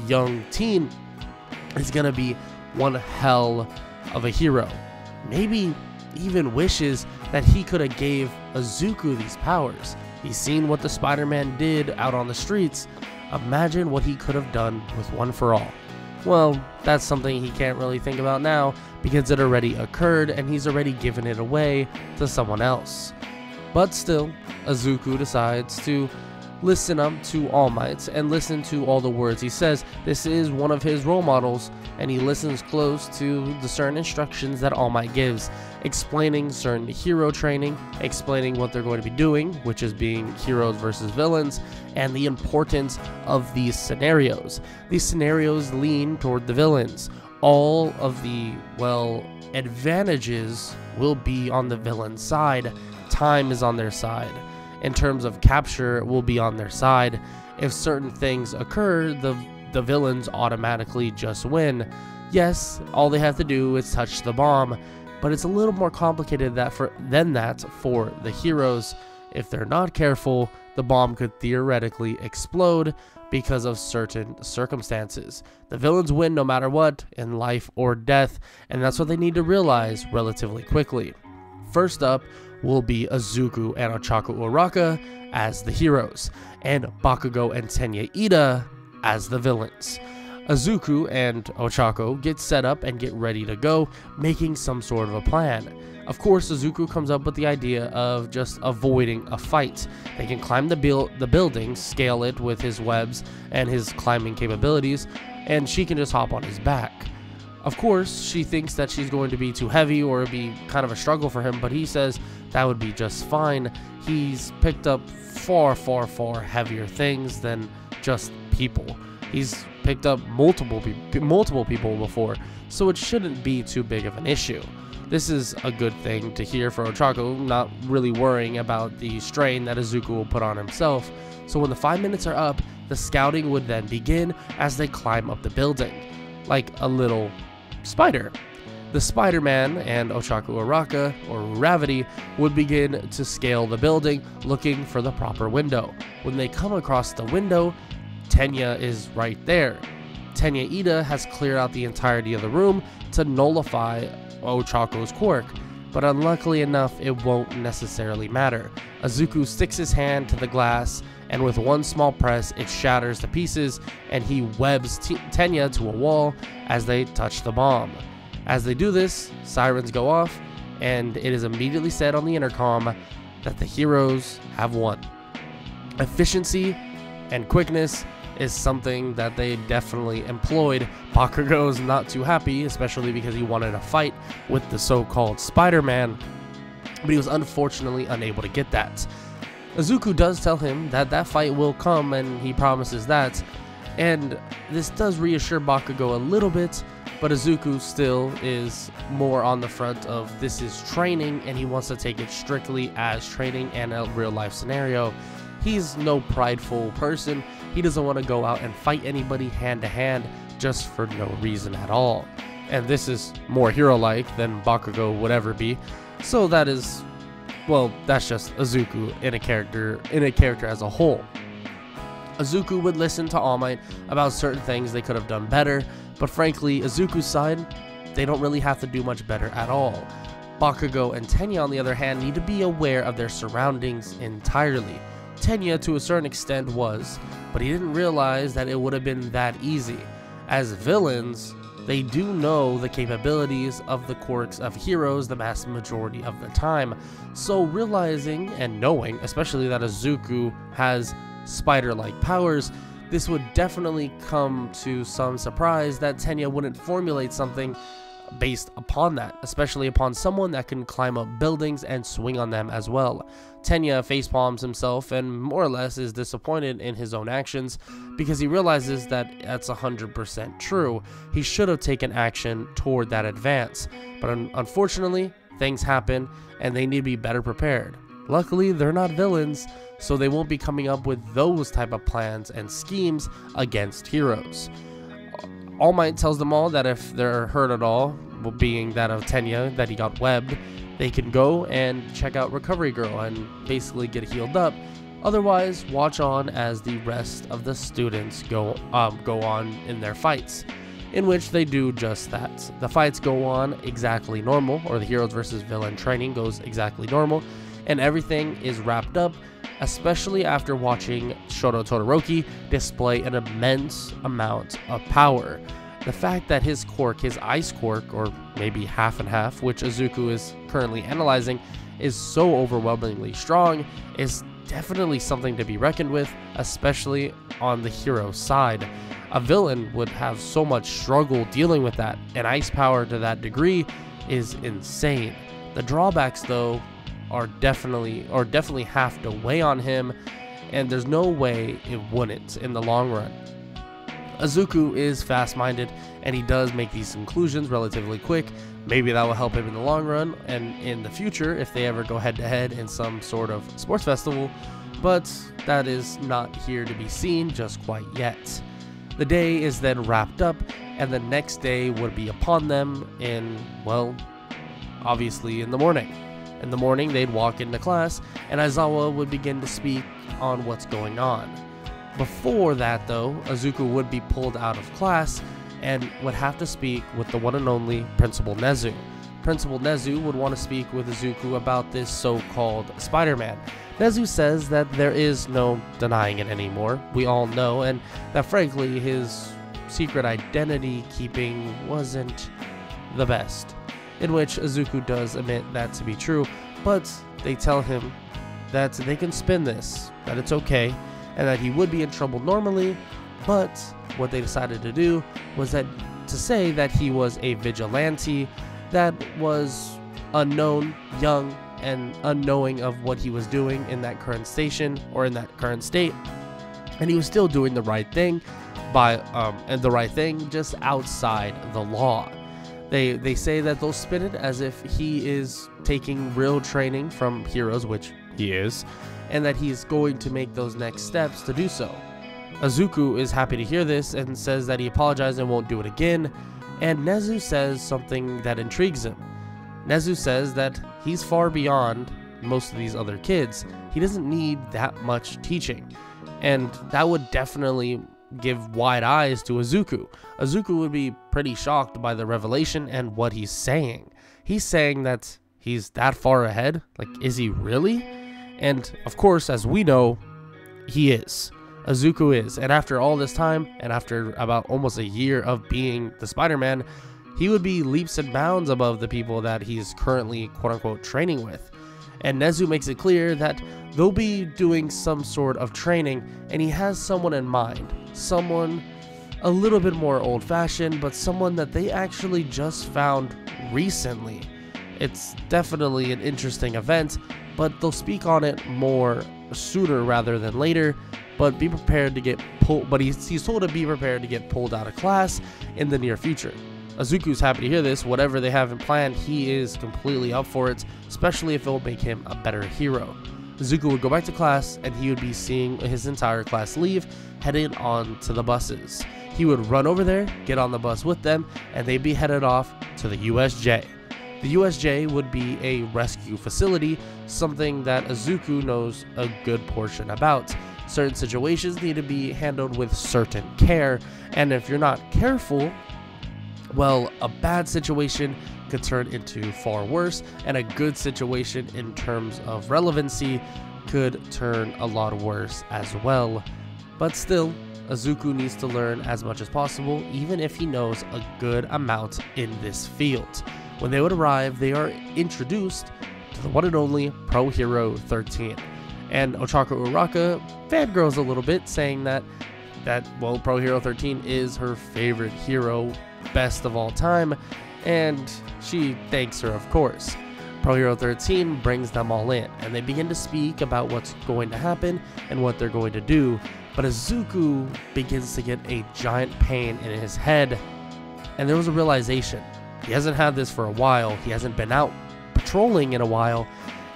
young teen, is gonna be one hell of a hero. Maybe even wishes that he could have gave Izuku these powers. He's seen what the Spider-Man did out on the streets. Imagine what he could have done with One for All. Well, that's something he can't really think about now because it already occurred and he's already given it away to someone else. But still, Izuku decides to listen up to All Might and listen to all the words he says. This is one of his role models, and he listens close to the certain instructions that All Might gives, explaining certain hero training, explaining what they're going to be doing, which is being heroes versus villains, and the importance of these scenarios. These scenarios lean toward the villains. All of the, well, advantages will be on the villain's side. Time is on their side. In terms of capture, will be on their side. If certain things occur, the villains automatically just win. Yes, all they have to do is touch the bomb, but it's a little more complicated than that for the heroes. If they're not careful, the bomb could theoretically explode because of certain circumstances. The villains win no matter what, in life or death, and that's what they need to realize relatively quickly. First up will be Izuku and Ochaco Uraka as the heroes, and Bakugo and Tenya Ida as the villains. Izuku and Ochaco get set up and get ready to go, making some sort of a plan. Of course, Izuku comes up with the idea of just avoiding a fight. They can climb the building, scale it with his webs and his climbing capabilities, and she can just hop on his back. Of course, she thinks that she's going to be too heavy or be kind of a struggle for him, but he says that would be just fine. He's picked up far heavier things than just people. He's picked up multiple people before, so it shouldn't be too big of an issue. This is a good thing to hear for Ochaco, not really worrying about the strain that Izuku will put on himself. So when the 5 minutes are up, the scouting would then begin as they climb up the building, like a little spider. The Spider-Man and Ochaco Uraka, or Uravity, would begin to scale the building, looking for the proper window. When they come across the window, Tenya is right there. Tenya Ida has cleared out the entirety of the room to nullify Ochaco's quirk, but unluckily enough, it won't necessarily matter. Izuku sticks his hand to the glass, and with one small press, it shatters to pieces, and he webs Tenya to a wall as they touch the bomb. As they do this, sirens go off, and it is immediately said on the intercom that the heroes have won. Efficiency and quickness is something that they definitely employed. Bakugo's not too happy, especially because he wanted a fight with the so-called Spider-Man, but he was unfortunately unable to get that. Izuku does tell him that that fight will come, and he promises that, and this does reassure Bakugo a little bit, but Izuku still is more on the front of this is training, and he wants to take it strictly as training and a real-life scenario. He's no prideful person. He doesn't want to go out and fight anybody hand-to-hand just for no reason at all. And this is more hero-like than Bakugo would ever be, so that is, well, that's just Izuku in a character as a whole. Izuku would listen to All Might about certain things they could have done better, but frankly, Izuku's side, they don't really have to do much better at all. Bakugo and Tenya, on the other hand, need to be aware of their surroundings entirely. Tenya, to a certain extent, was, but he didn't realize that it would have been that easy. As villains, they do know the capabilities of the quirks of heroes the vast majority of the time, so realizing and knowing, especially that Izuku has spider-like powers, this would definitely come to some surprise that Tenya wouldn't formulate something based upon that, especially upon someone that can climb up buildings and swing on them as well. Tenya facepalms himself and more or less is disappointed in his own actions because he realizes that that's 100% true. He should have taken action toward that advance, but unfortunately, things happen and they need to be better prepared. Luckily, they're not villains, so they won't be coming up with those type of plans and schemes against heroes. All Might tells them all that if they're hurt at all, being that of Tenya, that he got webbed, they can go and check out Recovery Girl and basically get healed up. Otherwise, watch on as the rest of the students go on in their fights. in which they do just that. The fights go on exactly normal, or the heroes versus villain training goes exactly normal, and everything is wrapped up, especially after watching Shoto Todoroki display an immense amount of power. The fact that his quirk, his ice quirk, or maybe half and half, which Izuku is currently analyzing, is so overwhelmingly strong is definitely something to be reckoned with, especially on the hero side. A villain would have so much struggle dealing with that, and ice power to that degree is insane. The drawbacks, though, are definitely have to weigh on him, and there's no way it wouldn't in the long run. Izuku is fast-minded, and he does make these conclusions relatively quick. Maybe that will help him in the long run and in the future if they ever go head-to-head in some sort of sports festival, but that is not here to be seen just quite yet. The day is then wrapped up, and the next day would be upon them in, well, obviously in the morning. In the morning, they'd walk into class, and Aizawa would begin to speak on what's going on. Before that, though, Izuku would be pulled out of class and would have to speak with the one and only Principal Nezu. Principal Nezu would want to speak with Izuku about this so-called Spider-Man. Nezu says that there is no denying it anymore, we all know, and that frankly his secret identity keeping wasn't the best. In which Izuku does admit that to be true, but they tell him that they can spin this, that it's okay, and that he would be in trouble normally, but what they decided to do was that to say that he was a vigilante that was unknown, young, and unknowing of what he was doing in that current station or in that current state, and he was still doing the right thing and the right thing just outside the law. They say that they'll spin it as if he is taking real training from heroes, which he is, and that he's going to make those next steps to do so. Izuku is happy to hear this and says that he apologized and won't do it again, and Nezu says something that intrigues him. Nezu says that he's far beyond most of these other kids. He doesn't need that much teaching, and that would definitely give wide eyes to Izuku. Izuku would be pretty shocked by the revelation and what he's saying. He's saying that he's that far ahead? Like, is he really? And of course, as we know, he is. Izuku is. And after all this time, and after about almost a year of being the Spider-Man, he would be leaps and bounds above the people that he's currently quote-unquote training with. And Nezu makes it clear that they'll be doing some sort of training, and he has someone in mind. Someone a little bit more old-fashioned, but someone that they actually just found recently. It's definitely an interesting event, but they'll speak on it more sooner rather than later. But be prepared to get pulled. But he's told to be prepared to get pulled out of class in the near future. Izuku's happy to hear this. Whatever they have in plan, he is completely up for it, especially if it will make him a better hero. Izuku would go back to class, and he would be seeing his entire class leave, headed on to the buses. He would run over there, get on the bus with them, and they'd be headed off to the USJ. The USJ would be a rescue facility, something that Izuku knows a good portion about. Certain situations need to be handled with certain care, and if you're not careful, well, a bad situation could turn into far worse, and a good situation in terms of relevancy could turn a lot worse as well. But still, Izuku needs to learn as much as possible, even if he knows a good amount in this field. When they would arrive, they are introduced to the one and only Pro Hero 13. And Ochako Uraka fangirls a little bit, saying that well, Pro Hero 13 is her favorite hero, best of all time, and she thanks her, of course. Pro Hero 13 brings them all in, and they begin to speak about what's going to happen and what they're going to do, but Izuku begins to get a giant pain in his head, and there was a realization. He hasn't had this for a while, he hasn't been out patrolling in a while,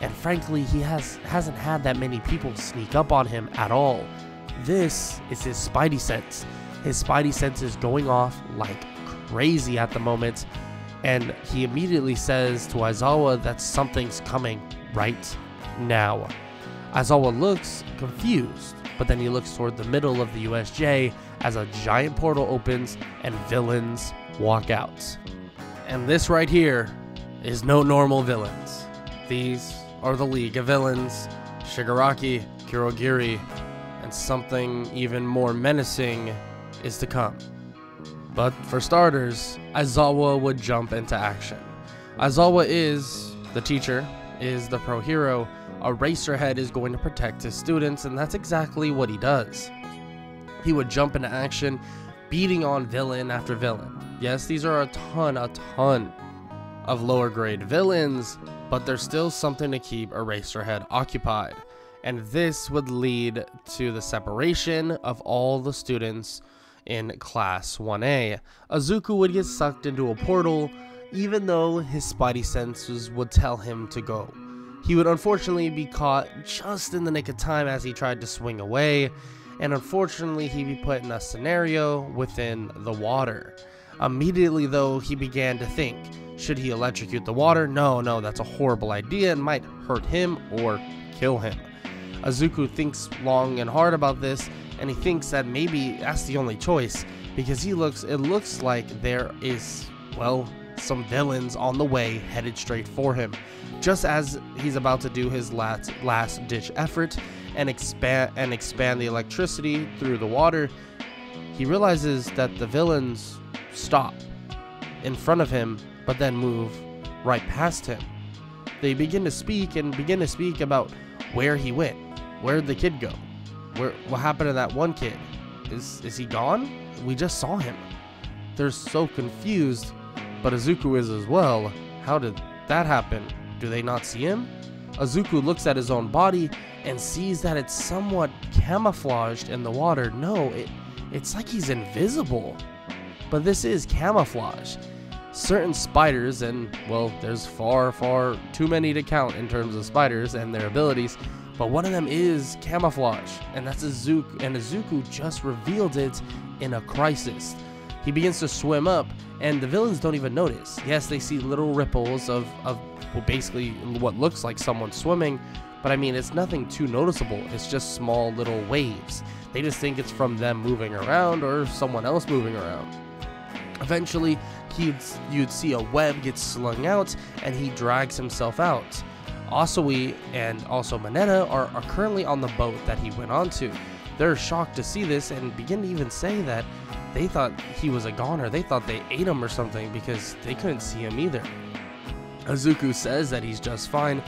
and frankly, he hasn't had that many people sneak up on him at all. This is his Spidey sense. His Spidey sense is going off like crazy at the moment, and he immediately says to Aizawa that something's coming right now. Aizawa looks confused, but then he looks toward the middle of the USJ as a giant portal opens and villains walk out. And this right here is no normal villains. These are the League of Villains, Shigaraki, Kurogiri, and something even more menacing is to come. But for starters, Aizawa would jump into action. Aizawa is the teacher, is the pro hero. Eraserhead is going to protect his students, and that's exactly what he does. He would jump into action, beating on villain after villain. Yes, these are a ton of lower grade villains, but there's still something to keep Eraserhead occupied. And this would lead to the separation of all the students in Class 1A. Izuku would get sucked into a portal, even though his spidey senses would tell him to go. He would unfortunately be caught just in the nick of time as he tried to swing away, and unfortunately he'd be put in a scenario within the water. Immediately though, he began to think, should he electrocute the water? No, that's a horrible idea and might hurt him or kill him. Izuku thinks long and hard about this, and he thinks that maybe that's the only choice, because it looks like there is, well, some villains on the way headed straight for him. Just as he's about to do his last ditch effort and expand the electricity through the water, he realizes that the villains stop in front of him but then move right past him. They begin to speak about where he went. Where'd the kid go? What happened to that one kid? Is he gone? We just saw him. They're so confused, but Izuku is as well. How did that happen? Do they not see him? Izuku looks at his own body and sees that it's somewhat camouflaged in the water. No, it's like he's invisible. But this is camouflage. Certain spiders, and well, there's far too many to count in terms of spiders and their abilities, but one of them is camouflage, and that's Izuku, and Izuku just revealed it in a crisis. He begins to swim up, and the villains don't even notice. Yes, they see little ripples of well, basically what looks like someone swimming, but I mean, it's nothing too noticeable. It's just small little waves. They just think it's from them moving around or someone else moving around. Eventually, you'd see a web get slung out, and he drags himself out. Asui and also Mineta are currently on the boat that he went onto. They're shocked to see this and begin to even say that they thought he was a goner. They thought they ate him or something because they couldn't see him either. Izuku says that he's just fine,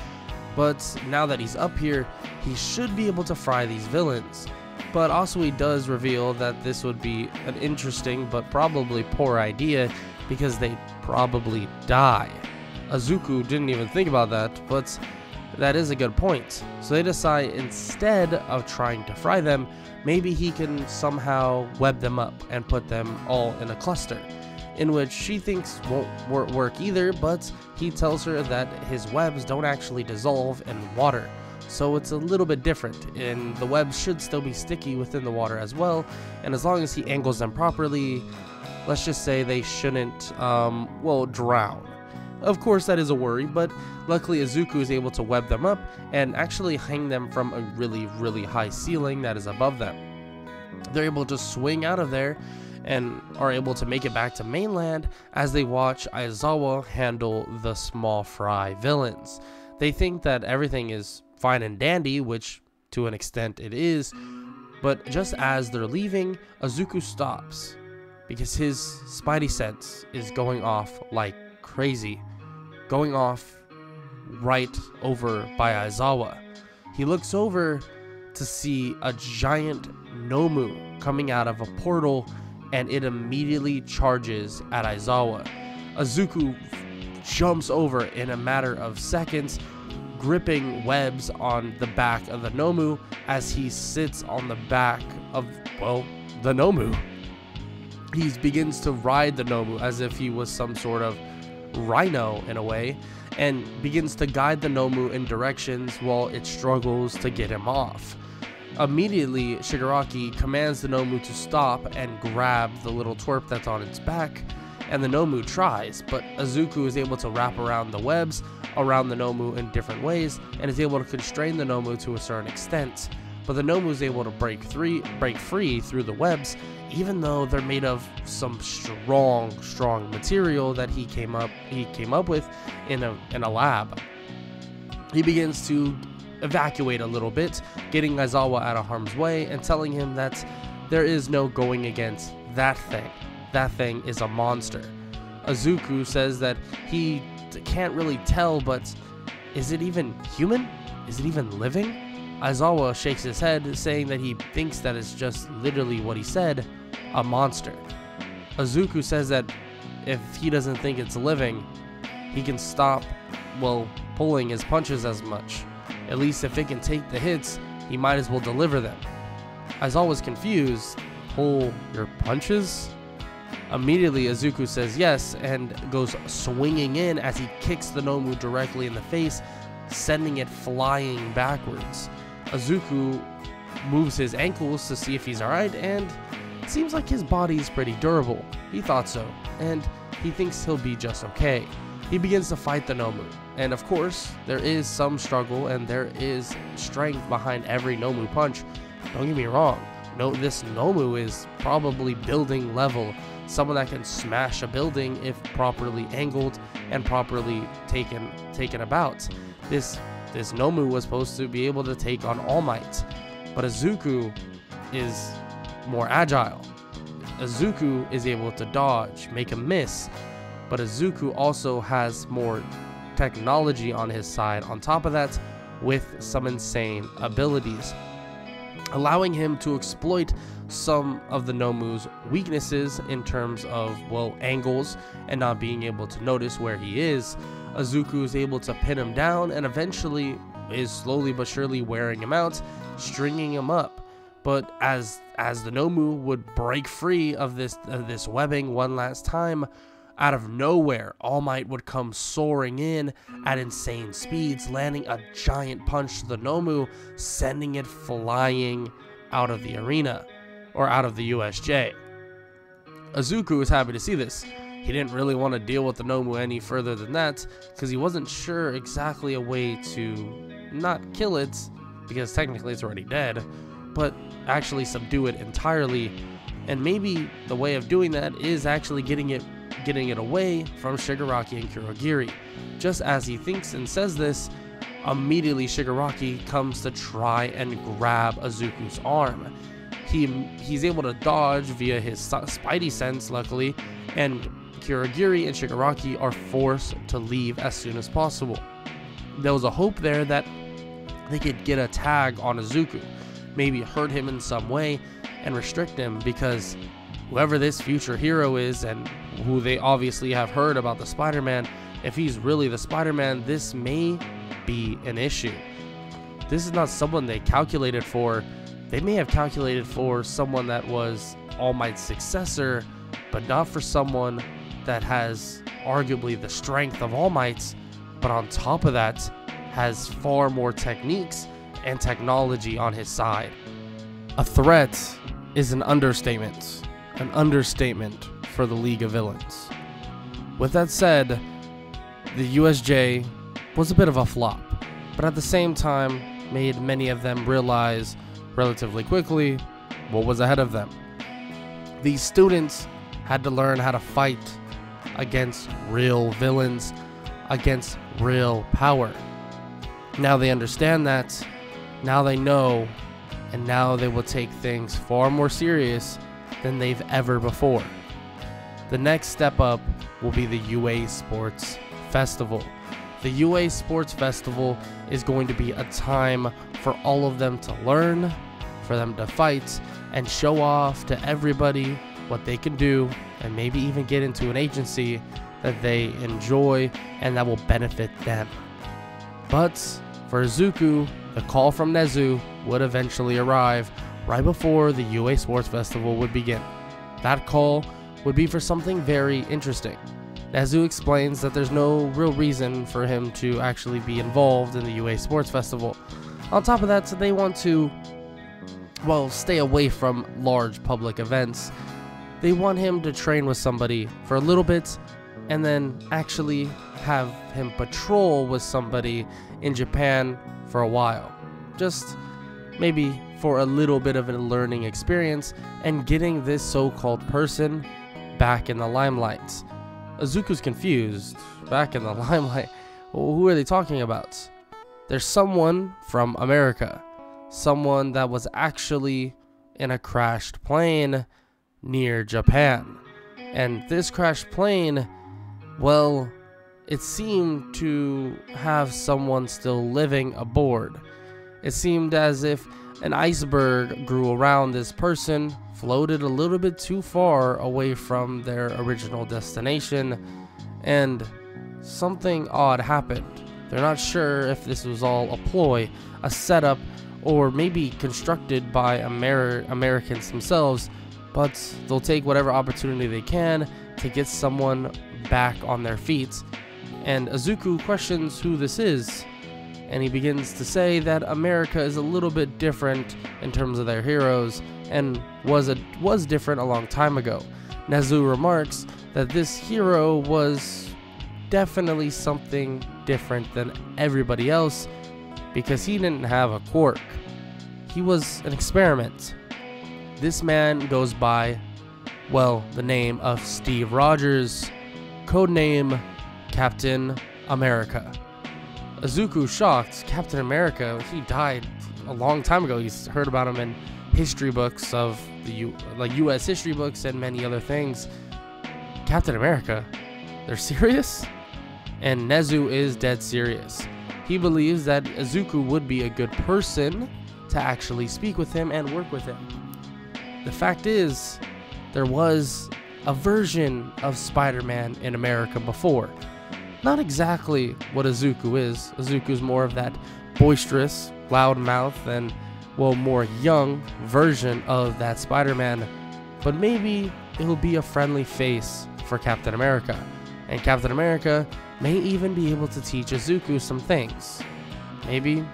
but now that he's up here, he should be able to fry these villains. But Asui does reveal that this would be an interesting but probably poor idea because they'd probably die. Izuku didn't even think about that, but that is a good point. So they decide instead of trying to fry them, maybe he can somehow web them up and put them all in a cluster, in which she thinks won't work either, but he tells her that his webs don't actually dissolve in water. So it's a little bit different, and the webs should still be sticky within the water as well, and as long as he angles them properly, let's just say they shouldn't, well, drown. Of course, that is a worry, but luckily Izuku is able to web them up and actually hang them from a really high ceiling that is above them. They're able to swing out of there and are able to make it back to mainland as they watch Aizawa handle the small fry villains. They think that everything is fine and dandy, which to an extent it is, but just as they're leaving, Izuku stops because his spidey sense is going off like crazy, going off right over by Aizawa. He looks over to see a giant Nomu coming out of a portal, and it immediately charges at Aizawa. Izuku jumps over in a matter of seconds, gripping webs on the back of the Nomu as he sits on the back of, well, the Nomu. He begins to ride the Nomu as if he was some sort of rhino in a way, and begins to guide the Nomu in directions while it struggles to get him off. Immediately, Shigaraki commands the Nomu to stop and grab the little twerp that's on its back, and the Nomu tries, but Izuku is able to wrap around the webs around the Nomu in different ways and is able to constrain the Nomu to a certain extent. but the Nomu's able to break free through the webs, even though they're made of some strong material that he came up with in a lab. He begins to evacuate a little bit, getting Aizawa out of harm's way and telling him that there is no going against that thing. That thing is a monster. Izuku says that he can't really tell, but is it even human? Is it even living? Aizawa shakes his head, saying that he thinks that it's just literally what he said, a monster. Izuku says that if he doesn't think it's living, he can stop, pulling his punches as much. At least if it can take the hits, he might as well deliver them. Aizawa's confused. Pull your punches? Immediately, Izuku says yes and goes swinging in as he kicks the Nomu directly in the face, sending it flying backwards. Izuku moves his ankles to see if he's alright, and it seems like his body is pretty durable. He thought so, and he thinks he'll be just okay. He begins to fight the Nomu, and of course, there is some struggle and there is strength behind every Nomu punch. Don't get me wrong, this Nomu is probably building level, someone that can smash a building if properly angled and properly taken about. This Nomu was supposed to be able to take on All Might, but Izuku is more agile. Izuku is able to dodge, make a miss, but Izuku also has more technology on his side on top of that, with some insane abilities, allowing him to exploit some of the Nomu's weaknesses in terms of, angles and not being able to notice where he is. Izuku is able to pin him down and eventually is slowly but surely wearing him out, stringing him up. But as the Nomu would break free of this webbing one last time, out of nowhere, All Might would come soaring in at insane speeds, landing a giant punch to the Nomu, sending it flying out of the arena, or out of the USJ. Izuku was happy to see this. He didn't really want to deal with the Nomu any further than that, because he wasn't sure exactly a way to not kill it, because technically it's already dead, but actually subdue it entirely. And maybe the way of doing that is actually getting it away from Shigaraki and Kurogiri. Just as he thinks and says this, immediately Shigaraki comes to try and grab Izuku's arm. He's able to dodge via his spidey sense, luckily, and Kurogiri and Shigaraki are forced to leave as soon as possible. There was a hope there that they could get a tag on Izuku, maybe hurt him in some way and restrict him, because whoever this future hero is, and who they obviously have heard about the Spider-Man, if he's really the Spider-Man, this may be an issue. This is not someone they calculated for. They may have calculated for someone that was All Might's successor, but not for someone that has arguably the strength of All Might's, but on top of that, has far more techniques and technology on his side. A threat is an understatement for the League of Villains. With that said, the USJ was a bit of a flop, but at the same time made many of them realize relatively quickly what was ahead of them. These students had to learn how to fight against real villains, against real power. Now they understand that, now they know, and now they will take things far more serious than they've ever before. The next step up will be the UA Sports Festival. The UA Sports Festival is going to be a time for all of them to learn, for them to fight, and show off to everybody what they can do, and maybe even get into an agency that they enjoy and that will benefit them. But for Izuku, the call from Nezu would eventually arrive right before the UA Sports Festival would begin. That call would be for something very interesting. Nezu explains that there's no real reason for him to actually be involved in the UA Sports Festival. On top of that, they want to, stay away from large public events. They want him to train with somebody for a little bit, and then actually have him patrol with somebody in Japan for a while. Just maybe for a little bit of a learning experience and getting this so-called person back in the limelight. Izuku's confused. Back in the limelight? Well, who are they talking about? There's someone from America. Someone that was actually in a crashed plane near Japan. And this crashed plane, well, it seemed to have someone still living aboard. It seemed as if an iceberg grew around this person, floated a little bit too far away from their original destination, and something odd happened. They're not sure if this was all a ploy, a setup, or maybe constructed by Americans themselves, but they'll take whatever opportunity they can to get someone back on their feet. And Izuku questions who this is, and he begins to say that America is a little bit different in terms of their heroes, and was different a long time ago. Nezu remarks that this hero was definitely something different than everybody else because he didn't have a quirk. He was an experiment. This man goes by, well, the name of Steve Rogers, codename Captain America. Izuku shocked. Captain America, he died a long time ago. He's heard about him in history books of the U.S. history books and many other things. Captain America? They're serious? And Nezu is dead serious. He believes that Izuku would be a good person to actually speak with him and work with him. The fact is, there was a version of Spider-Man in America before. Not exactly what Izuku is. Izuku's more of that boisterous, loudmouth, and, well, more young version of that Spider-Man. But maybe it'll be a friendly face for Captain America. And Captain America may even be able to teach Izuku some things. Maybe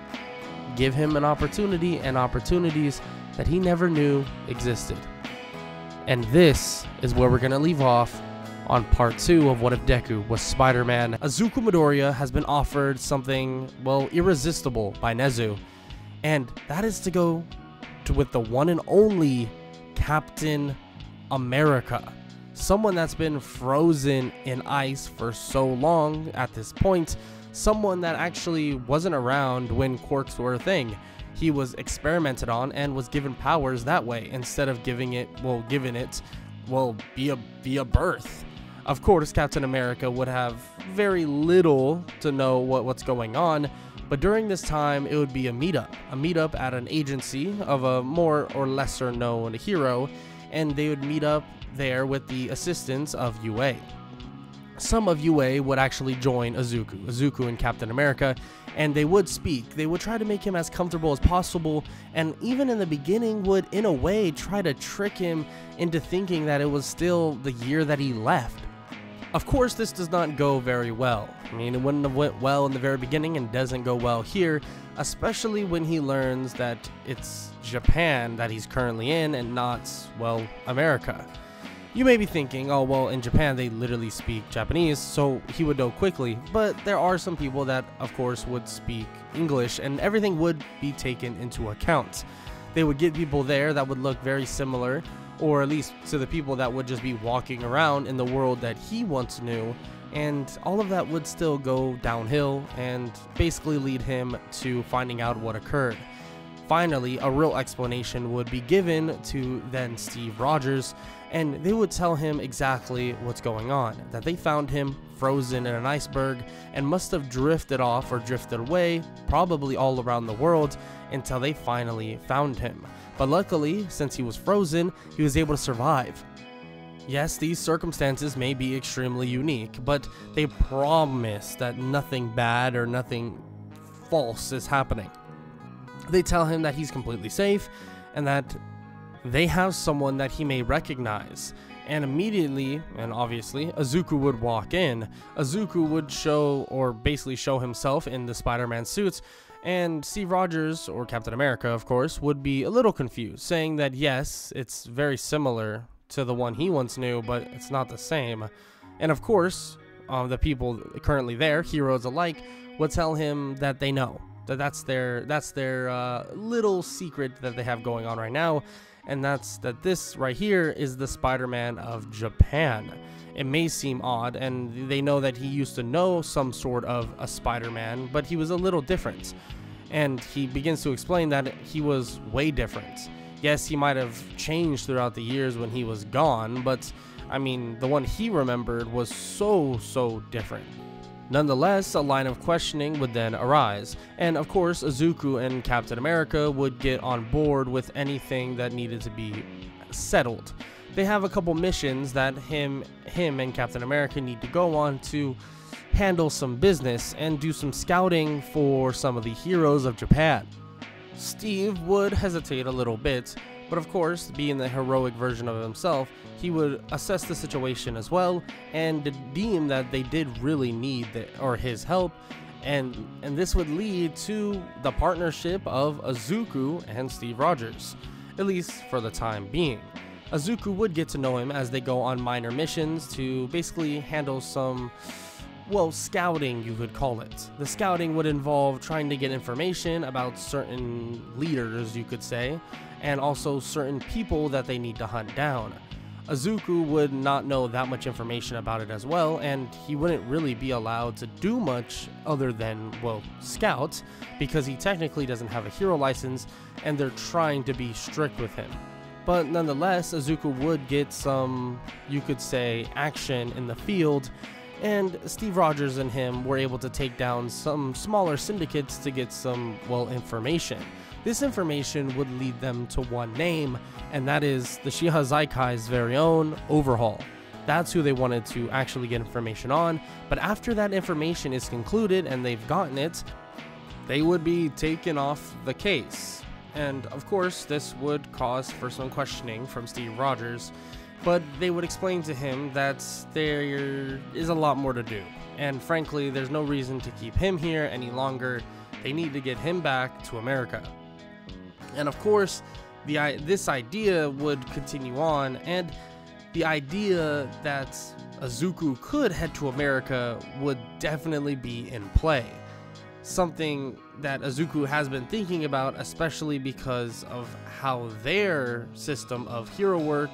give him an opportunity and opportunities that he never knew existed. And this is where we're going to leave off on part 2 of What If Deku Was Spider-Man. Izuku Midoriya has been offered something, well, irresistible by Nezu, and that is to go with the one and only Captain America. Someone that's been frozen in ice for so long at this point. Someone that actually wasn't around when quirks were a thing. He was experimented on and was given powers that way instead of giving it via birth. Of course, Captain America would have very little to know what's going on, but during this time it would be a meetup at an agency of a more or lesser known hero, and they would meet up there with the assistance of UA. Some of UA would actually join Izuku and Captain America, and they would speak. They would try to make him as comfortable as possible, and even in the beginning would, in a way, try to trick him into thinking that it was still the year that he left. Of course, this does not go very well. I mean, it wouldn't have went well in the very beginning and doesn't go well here, especially when he learns that it's Japan that he's currently in and not, well, America. You may be thinking, oh, well, in Japan they literally speak Japanese, so he would know quickly, but there are some people that, of course, would speak English, and everything would be taken into account. They would get people there that would look very similar, or at least to the people that would just be walking around in the world that he once knew, and all of that would still go downhill and basically lead him to finding out what occurred. Finally, a real explanation would be given to then Steve Rogers, and they would tell him exactly what's going on, that they found him frozen in an iceberg and must have drifted off or drifted away, probably all around the world, until they finally found him. But luckily, since he was frozen, he was able to survive. Yes, these circumstances may be extremely unique, but they promise that nothing bad or nothing false is happening. They tell him that he's completely safe and that they have someone that he may recognize. And immediately, and obviously, Izuku would walk in. Izuku would show himself in the Spider-Man suits, and Steve Rogers, or Captain America, of course, would be a little confused, saying that yes, it's very similar to the one he once knew, but it's not the same. And of course, the people currently there, heroes alike, would tell him that they know. That's their little secret that they have going on right now, and that's that this right here is the Spider-Man of Japan. It may seem odd, and they know that he used to know some sort of a Spider-Man, but he was a little different. And he begins to explain that he was way different. Yes, he might have changed throughout the years when he was gone, but I mean, the one he remembered was so different. Nonetheless, a line of questioning would then arise, and of course, Izuku and Captain America would get on board with anything that needed to be settled. They have a couple missions that him and Captain America need to go on to handle some business and do some scouting for some of the heroes of Japan. Steve would hesitate a little bit, but of course, being the heroic version of himself, he would assess the situation as well and deem that they did really need his help, and this would lead to the partnership of Izuku and Steve Rogers, at least for the time being. Izuku would get to know him as they go on minor missions to basically handle some, well, scouting, you could call it. The scouting would involve trying to get information about certain leaders, you could say, and also certain people that they need to hunt down. Izuku would not know that much information about it as well, and he wouldn't really be allowed to do much other than, well, scout, because he technically doesn't have a hero license, and they're trying to be strict with him. But nonetheless, Izuku would get some, you could say, action in the field, and Steve Rogers and him were able to take down some smaller syndicates to get some, well, information. This information would lead them to one name, and that is the Shiha Zaikai's very own Overhaul. That's who they wanted to actually get information on, but after that information is concluded and they've gotten it, they would be taken off the case. And of course, this would cause for some questioning from Steve Rogers, but they would explain to him that there is a lot more to do, and frankly, there's no reason to keep him here any longer. They need to get him back to America. And of course, this idea would continue on, and the idea that Izuku could head to America would definitely be in play. Something that Izuku has been thinking about, especially because of how their system of hero work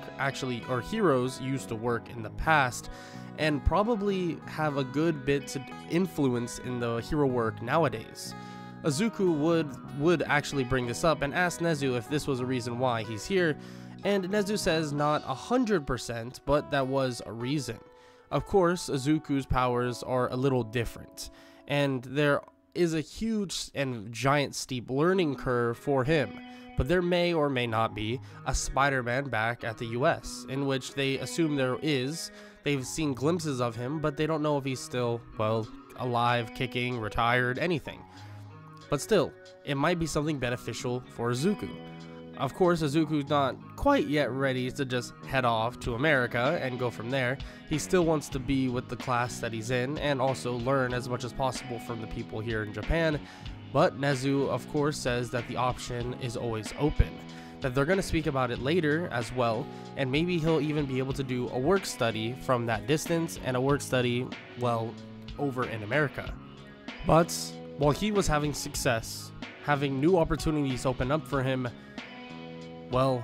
or heroes used to work in the past, and probably have a good bit to influence in the hero work nowadays. Izuku would actually bring this up and ask Nezu if this was a reason why he's here, and Nezu says not 100%, but that was a reason. Of course, Izuku's powers are a little different, and there is a huge and giant steep learning curve for him, but there may or may not be a Spider-Man back at the US, in which they assume there is. They've seen glimpses of him, but they don't know if he's still, well, alive, kicking, retired, anything. But still, it might be something beneficial for Izuku. Of course, Izuku's not quite yet ready to just head off to America and go from there. He still wants to be with the class that he's in and also learn as much as possible from the people here in Japan. But Nezu, of course, says that the option is always open, that they're going to speak about it later as well, and maybe he'll even be able to do a work study from that distance and a work study, well, over in America. But while he was having success, having new opportunities open up for him, well,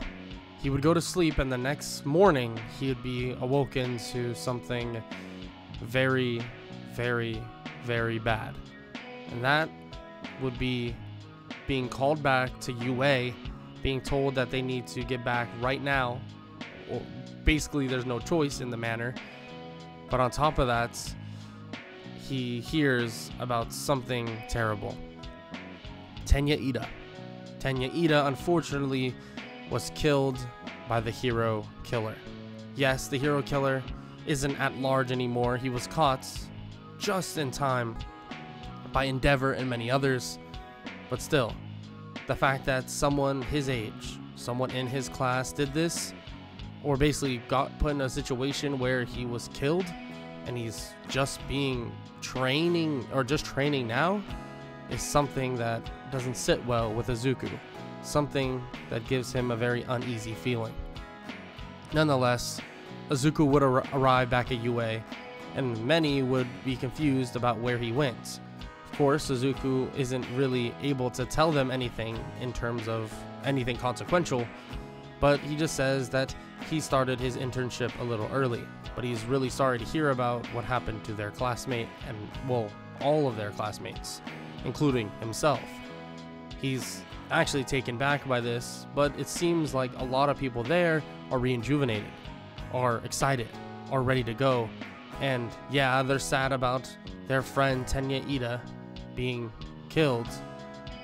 he would go to sleep, and the next morning he would be awoken to something very, very, very bad. And that would be being called back to UA, being told that they need to get back right now. Well, basically, there's no choice in the manner. But on top of that, he hears about something terrible. Tenya Ida. Tenya Ida, unfortunately, was killed by the hero killer. Yes, the hero killer isn't at large anymore. He was caught just in time by Endeavor and many others. But still, the fact that someone his age, someone in his class did this, or basically got put in a situation where he was killed and he's just training now, is something that doesn't sit well with Izuku. Something that gives him a very uneasy feeling. Nonetheless, Izuku would arrive back at UA, and many would be confused about where he went. Of Of course, Izuku isn't really able to tell them anything in terms of anything consequential, but he just says that he started his internship a little early, but he's really sorry to hear about what happened to their classmate and, well, all of their classmates, including himself. He's actually taken back by this, but it seems like a lot of people there are rejuvenated, are excited, are ready to go, and yeah, they're sad about their friend Tenya Ida being killed,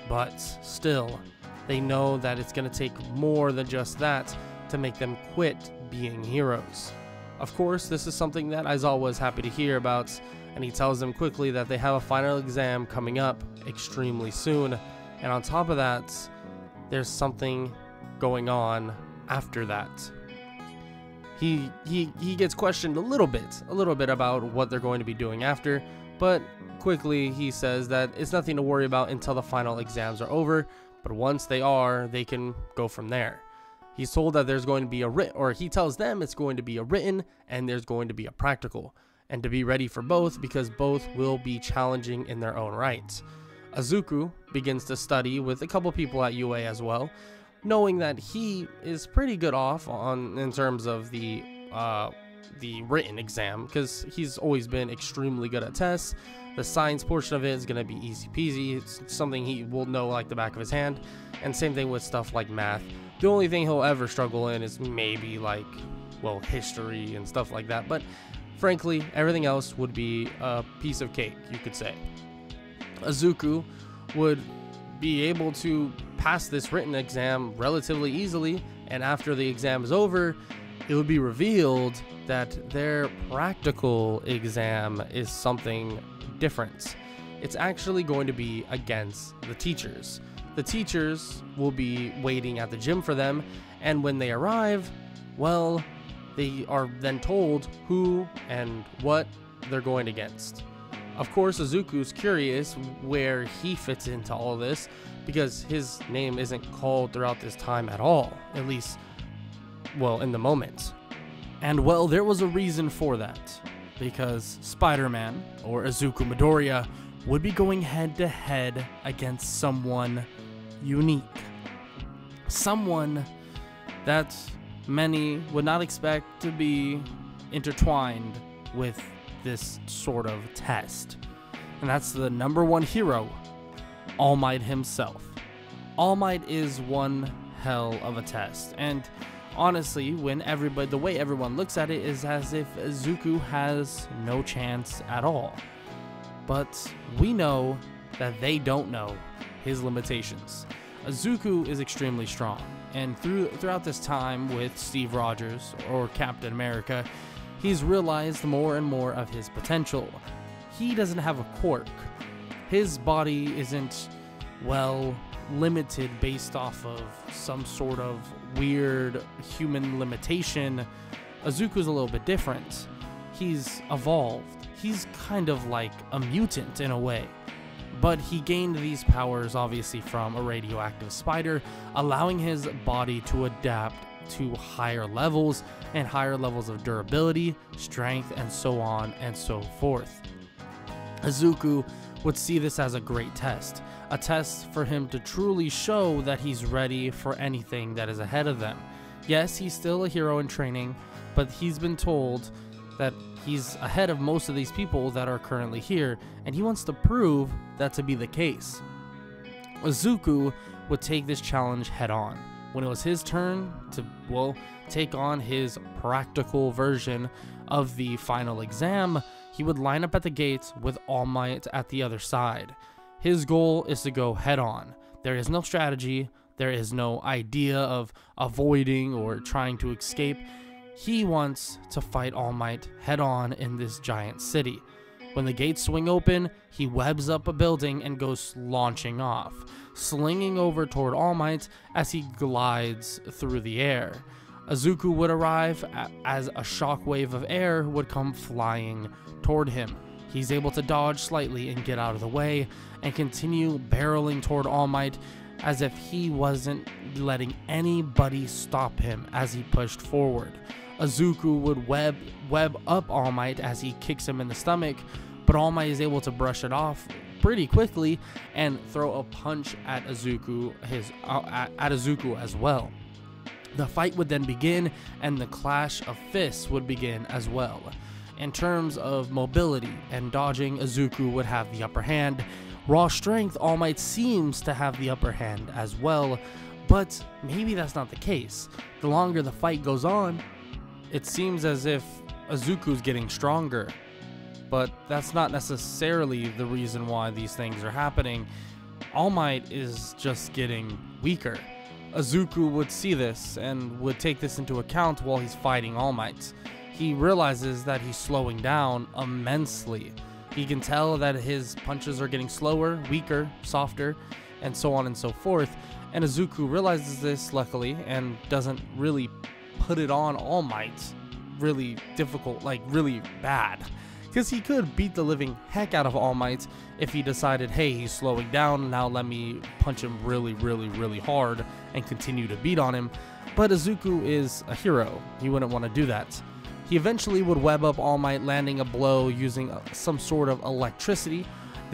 but still, they know that it's going to take more than just that to make them quit being heroes. Of course, this is something that Aizawa was happy to hear about, and he tells them quickly that they have a final exam coming up extremely soon, and on top of that, there's something going on after that. He gets questioned a little bit about what they're going to be doing after, but quickly he says that it's nothing to worry about until the final exams are over, but once they are, they can go from there. He's told that there's going to be a written, or he tells them it's going to be a written and there's going to be a practical, and to be ready for both because both will be challenging in their own right. Izuku begins to study with a couple people at UA as well, knowing that he is pretty good off in terms of the written exam, because he's always been extremely good at tests. The science portion of it is going to be easy peasy. It's something he will know like the back of his hand, and same thing with stuff like math. The only thing he'll ever struggle in is maybe like, well, history and stuff like that, but frankly, everything else would be a piece of cake, you could say. Izuku would be able to pass this written exam relatively easily, and after the exam is over, it would be revealed that their practical exam is something different. It's actually going to be against the teachers. The teachers will be waiting at the gym for them, and when they arrive, well, they are then told who and what they're going against. Of course, Izuku's curious where he fits into all of this, because his name isn't called throughout this time at all, at least, well, in the moment. And well, there was a reason for that, because Spider-Man, or Izuku Midoriya, would be going head to head against someone unique. Someone that many would not expect to be intertwined with this sort of test. And that's the #1 hero, All Might himself. All Might is one hell of a test, and honestly, the way everyone looks at it is as if Izuku has no chance at all. But we know that they don't know his limitations. Izuku is extremely strong, and throughout this time with Steve Rogers, or Captain America, he's realized more and more of his potential. He doesn't have a quirk. His body isn't, well, limited based off of some sort of weird human limitation. Izuku's a little bit different. He's evolved. He's kind of like a mutant in a way. But he gained these powers obviously from a radioactive spider, allowing his body to adapt to higher levels and higher levels of durability, strength, and so on and so forth. Izuku would see this as a great test, a test for him to truly show that he's ready for anything that is ahead of them. Yes, he's still a hero in training, but he's been told that he's ahead of most of these people that are currently here, and he wants to prove that to be the case. Izuku would take this challenge head on. When it was his turn to, well, take on his practical version of the final exam, he would line up at the gates with All Might at the other side. His goal is to go head on. There is no strategy, there is no idea of avoiding or trying to escape. He wants to fight All Might head on in this giant city. When the gates swing open, he webs up a building and goes launching off, slinging over toward All Might as he glides through the air. Izuku would arrive as a shockwave of air would come flying toward him. He's able to dodge slightly and get out of the way, and continue barreling toward All Might as if he wasn't letting anybody stop him as he pushed forward. Izuku would web up All Might as he kicks him in the stomach, but All Might is able to brush it off pretty quickly and throw a punch at Izuku, as well. The fight would then begin, and the clash of fists would begin as well. In terms of mobility and dodging, Izuku would have the upper hand. Raw strength, All Might seems to have the upper hand as well, but maybe that's not the case. The longer the fight goes on, it seems as if Izuku's getting stronger, but that's not necessarily the reason why these things are happening. All Might is just getting weaker. Izuku would see this and would take this into account while he's fighting All Might. He realizes that he's slowing down immensely. He can tell that his punches are getting slower, weaker, softer, and so on and so forth. And Izuku realizes this, luckily, and doesn't really put it on All Might really difficult, like really bad. Because he could beat the living heck out of All Might if he decided, hey, he's slowing down, now let me punch him really, really, really hard and continue to beat on him. But Izuku is a hero. He wouldn't want to do that. He eventually would web up All Might, landing a blow using some sort of electricity.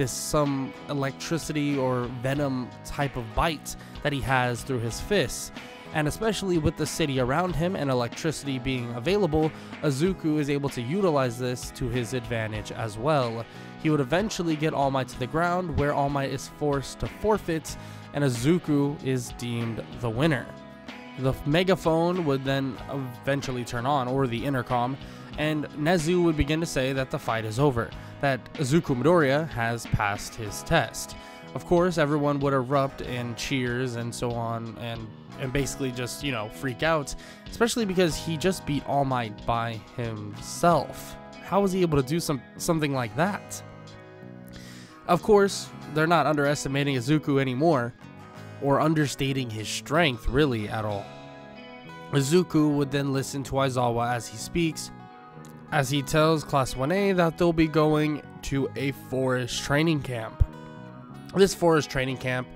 Some electricity or venom type of bite that he has through his fists. And especially with the city around him and electricity being available, Izuku is able to utilize this to his advantage as well. He would eventually get All Might to the ground, where All Might is forced to forfeit, and Izuku is deemed the winner. The megaphone would then eventually turn on, or the intercom, and Nezu would begin to say that the fight is over, that Izuku Midoriya has passed his test. Of course, everyone would erupt in cheers and so on, and basically just, freak out, especially because he just beat All Might by himself. How was he able to do something like that? Of course, they're not underestimating Izuku anymore, or understating his strength really at all. Izuku would then listen to Aizawa as he speaks, as he tells Class 1A that they'll be going to a forest training camp. This forest training camp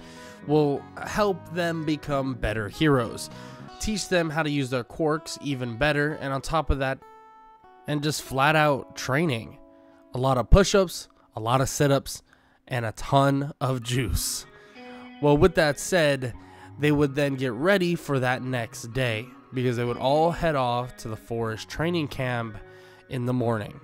will help them become better heroes, teach them how to use their quirks even better, and on top of that, and just flat out training. A lot of push-ups, a lot of sit-ups, and a ton of juice. Well, with that said, they would then get ready for that next day, because they would all head off to the forest training camp in the morning.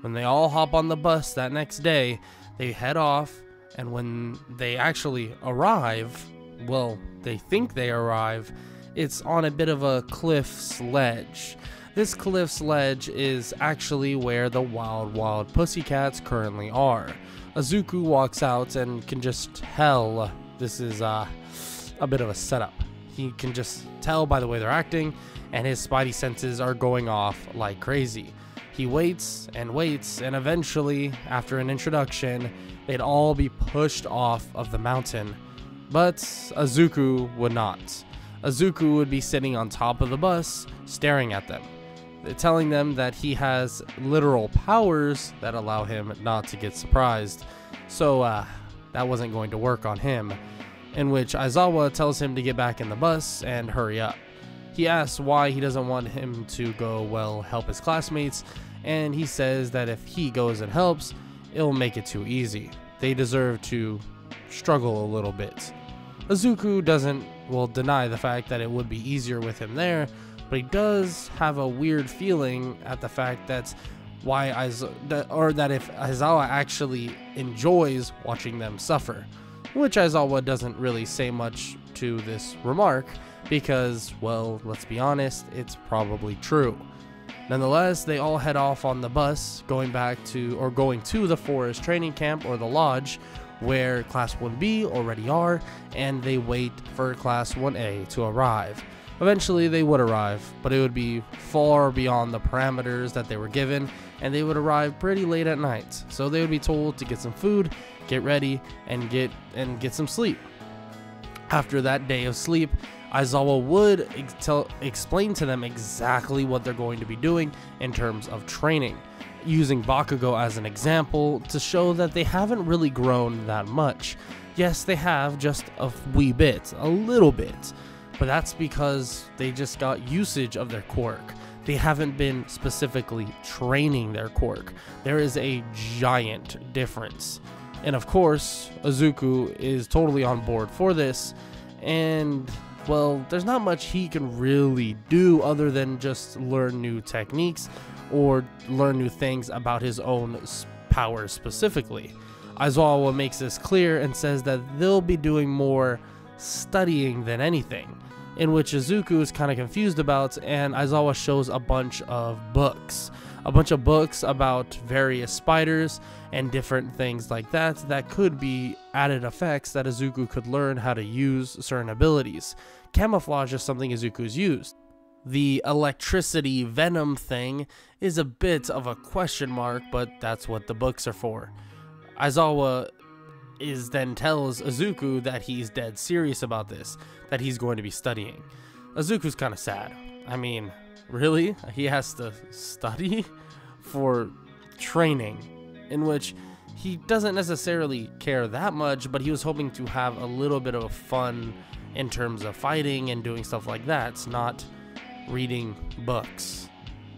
When they all hop on the bus that next day, they head off, and when they actually arrive, well, they think they arrive, it's on a bit of a cliff ledge. This cliff ledge is actually where the Wild Wild Pussycats currently are. Izuku walks out and can just tell this is a bit of a setup. He can just tell by the way they're acting, and his spidey senses are going off like crazy. He waits, and eventually, after an introduction, they'd all be pushed off of the mountain. But Izuku would not. Izuku would be sitting on top of the bus, staring at them, telling them that he has literal powers that allow him not to get surprised. So that wasn't going to work on him, in which Aizawa tells him to get back in the bus and hurry up. He asks why he doesn't want him to go, help his classmates, and he says that if he goes and helps, it'll make it too easy. They deserve to struggle a little bit. Izuku doesn't, deny the fact that it would be easier with him there, but he does have a weird feeling at the fact that if Aizawa actually enjoys watching them suffer, which Aizawa doesn't really say much to this remark, because, let's be honest, it's probably true. Nonetheless, they all head off on the bus, going to the forest training camp, or the lodge, where Class 1B already are, and they wait for Class 1A to arrive. Eventually, they would arrive, but it would be far beyond the parameters that they were given, and they would arrive pretty late at night. So they would be told to get some food, get ready, and get some sleep. After that day of sleep, Aizawa would explain to them exactly what they're going to be doing in terms of training, using Bakugo as an example to show that they haven't really grown that much. Yes, they have, just a wee bit, a little bit, but that's because they just got usage of their quirk. They haven't been specifically training their quirk. There is a giant difference. And of course, Izuku is totally on board for this, and well, there's not much he can really do other than just learn new techniques or learn new things about his own power specifically. Aizawa makes this clear and says that they'll be doing more studying than anything, in which Izuku is kind of confused about, and Aizawa shows a bunch of books about various spiders and different things like that could be added effects that Izuku could learn how to use certain abilities. Camouflage is something Izuku's used. The electricity venom thing is a bit of a question mark, but that's what the books are for. Aizawa then tells Izuku that he's dead serious about this, that he's going to be studying. Izuku's kind of sad. I mean, really? He has to study for training, in which he doesn't necessarily care that much, but he was hoping to have a little bit of fun in terms of fighting and doing stuff like that. It's not reading books.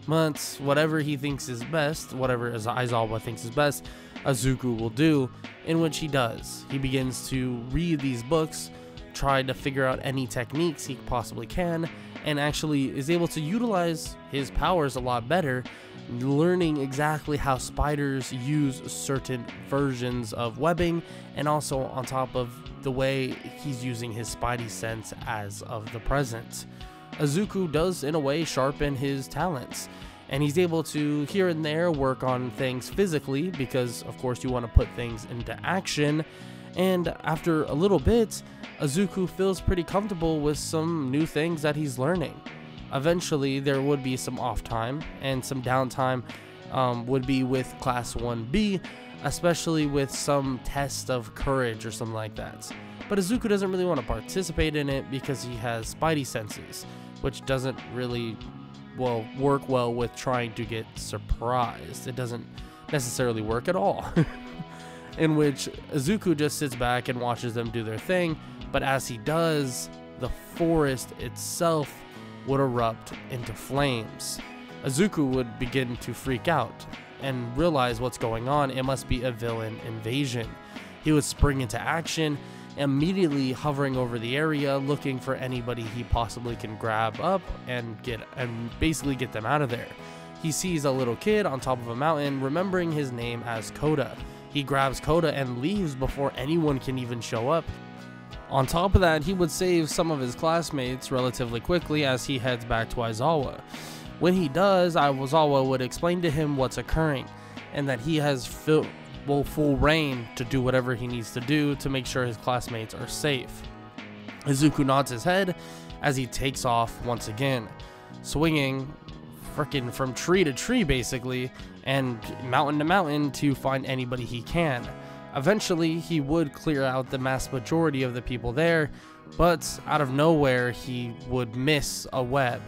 But whatever he thinks is best, whatever Aizawa thinks is best, Izuku will do, in which he does. He begins to read these books, try to figure out any techniques he possibly can, and actually is able to utilize his powers a lot better, learning exactly how spiders use certain versions of webbing, and also on top of the way he's using his spidey sense as of the present. Izuku does in a way sharpen his talents, and he's able to here and there work on things physically, because of course you want to put things into action. And after a little bit, Izuku feels pretty comfortable with some new things that he's learning. Eventually there would be some off time, and some downtime would be with class 1B, especially with some test of courage or something like that. But Izuku doesn't really want to participate in it because he has spidey senses, which doesn't really work well with trying to get surprised. It doesn't necessarily work at all. In which Izuku just sits back and watches them do their thing, but as he does, the forest itself would erupt into flames. Izuku would begin to freak out and realize what's going on. It must be a villain invasion. He would spring into action, immediately hovering over the area, looking for anybody he possibly can grab up and basically get them out of there. He sees a little kid on top of a mountain, remembering his name as Koda. He grabs Koda and leaves before anyone can even show up. On top of that, he would save some of his classmates relatively quickly as he heads back to Aizawa. When he does, Aizawa would explain to him what's occurring, and that he has full reign to do whatever he needs to do to make sure his classmates are safe. Izuku nods his head as he takes off once again, swinging freaking from tree to tree basically, and mountain to mountain to find anybody he can. Eventually he would clear out the mass majority of the people there, but out of nowhere he would miss a web.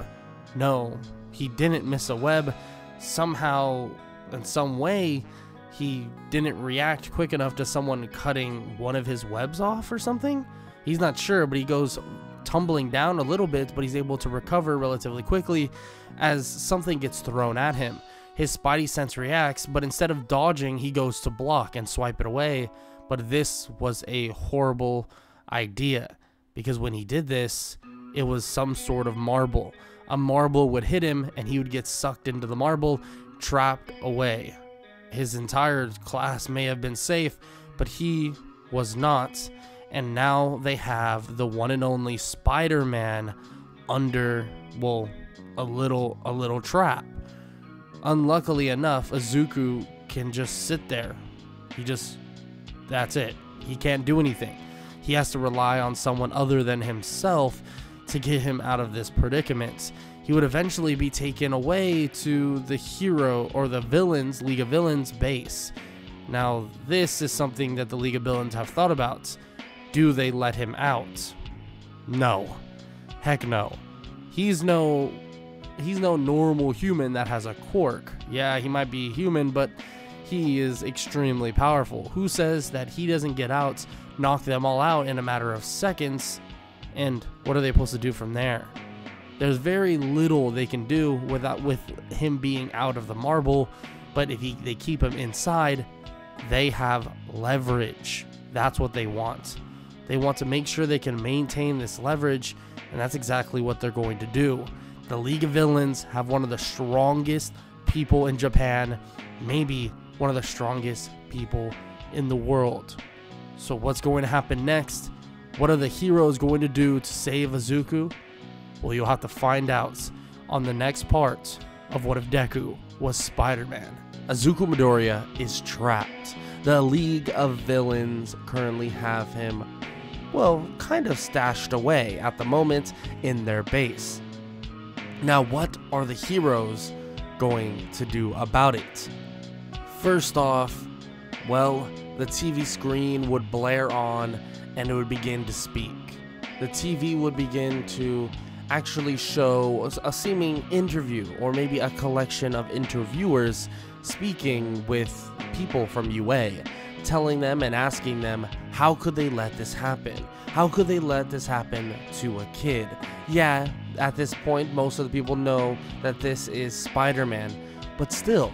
No, he didn't miss a web. Somehow, in some way, he didn't react quick enough to someone cutting one of his webs off or something. He's not sure, but he goes tumbling down a little bit, but he's able to recover relatively quickly as something gets thrown at him. His spidey sense reacts, but instead of dodging, he goes to block and swipe it away. But this was a horrible idea, because when he did this, it was some sort of marble. A marble would hit him, and he would get sucked into the marble, trapped away. His entire class may have been safe, but he was not. And now they have the one and only Spider-Man under, well, a little trap. Unluckily enough, Izuku can just sit there. That's it. He can't do anything. He has to rely on someone other than himself to get him out of this predicament. He would eventually be taken away to the hero or the villains, League of Villains base. Now, this is something that the League of Villains have thought about. Do they let him out? No. Heck no. He's no normal human that has a quirk. Yeah, he might be human, but he is extremely powerful. Who says that he doesn't get out, knock them all out in a matter of seconds, and what are they supposed to do from there? There's very little they can do with him being out of the marble, but if they keep him inside, they have leverage. That's what they want. They want to make sure they can maintain this leverage, and that's exactly what they're going to do. The League of Villains have one of the strongest people in Japan, maybe one of the strongest people in the world. So what's going to happen next? What are the heroes going to do to save Izuku? Well, you'll have to find out on the next part of What If Deku Was Spider-Man. Izuku Midoriya is trapped. The League of Villains currently have him, well, kind of stashed away at the moment in their base. Now, what are the heroes going to do about it? First off, well, the TV screen would blare on and it would begin to speak. The TV would begin to actually show a seeming interview, or maybe a collection of interviewers speaking with people from UA, telling them and asking them, how could they let this happen? How could they let this happen to a kid? Yeah, at this point, most of the people know that this is Spider-Man, but still,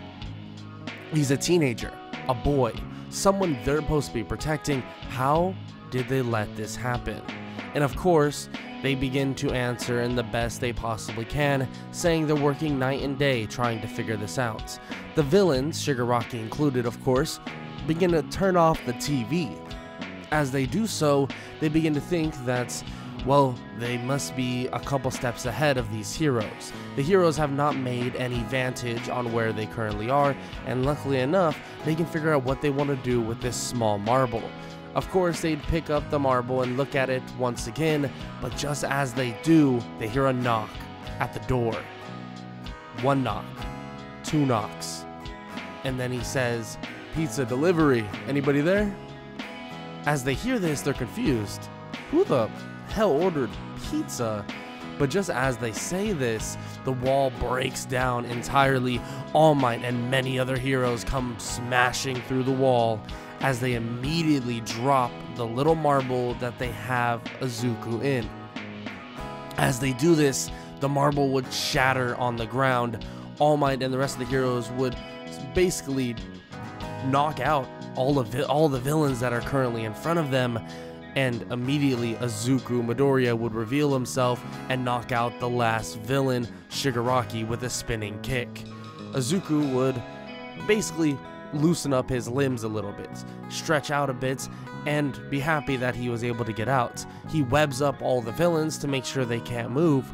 he's a teenager, a boy, someone they're supposed to be protecting. How did they let this happen? And of course, they begin to answer in the best they possibly can, saying they're working night and day trying to figure this out. The villains, Shigaraki included of course, begin to turn off the TV. As they do so, they begin to think that, well, they must be a couple steps ahead of these heroes. The heroes have not made any vantage on where they currently are, and luckily enough, they can figure out what they want to do with this small marble. Of course, they'd pick up the marble and look at it once again, but just as they do, they hear a knock at the door. One knock, two knocks, and then he says, "Pizza delivery, anybody there?" As they hear this, they're confused. Who the hell ordered pizza? But just as they say this, the wall breaks down entirely. All Might and many other heroes come smashing through the wall as they immediately drop the little marble that they have Izuku in. As they do this, the marble would shatter on the ground. All Might and the rest of the heroes would basically knock out all the villains that are currently in front of them, and immediately Izuku Midoriya would reveal himself and knock out the last villain, Shigaraki, with a spinning kick. Izuku would basically loosen up his limbs a little bit, stretch out a bit, and be happy that he was able to get out. He webs up all the villains to make sure they can't move,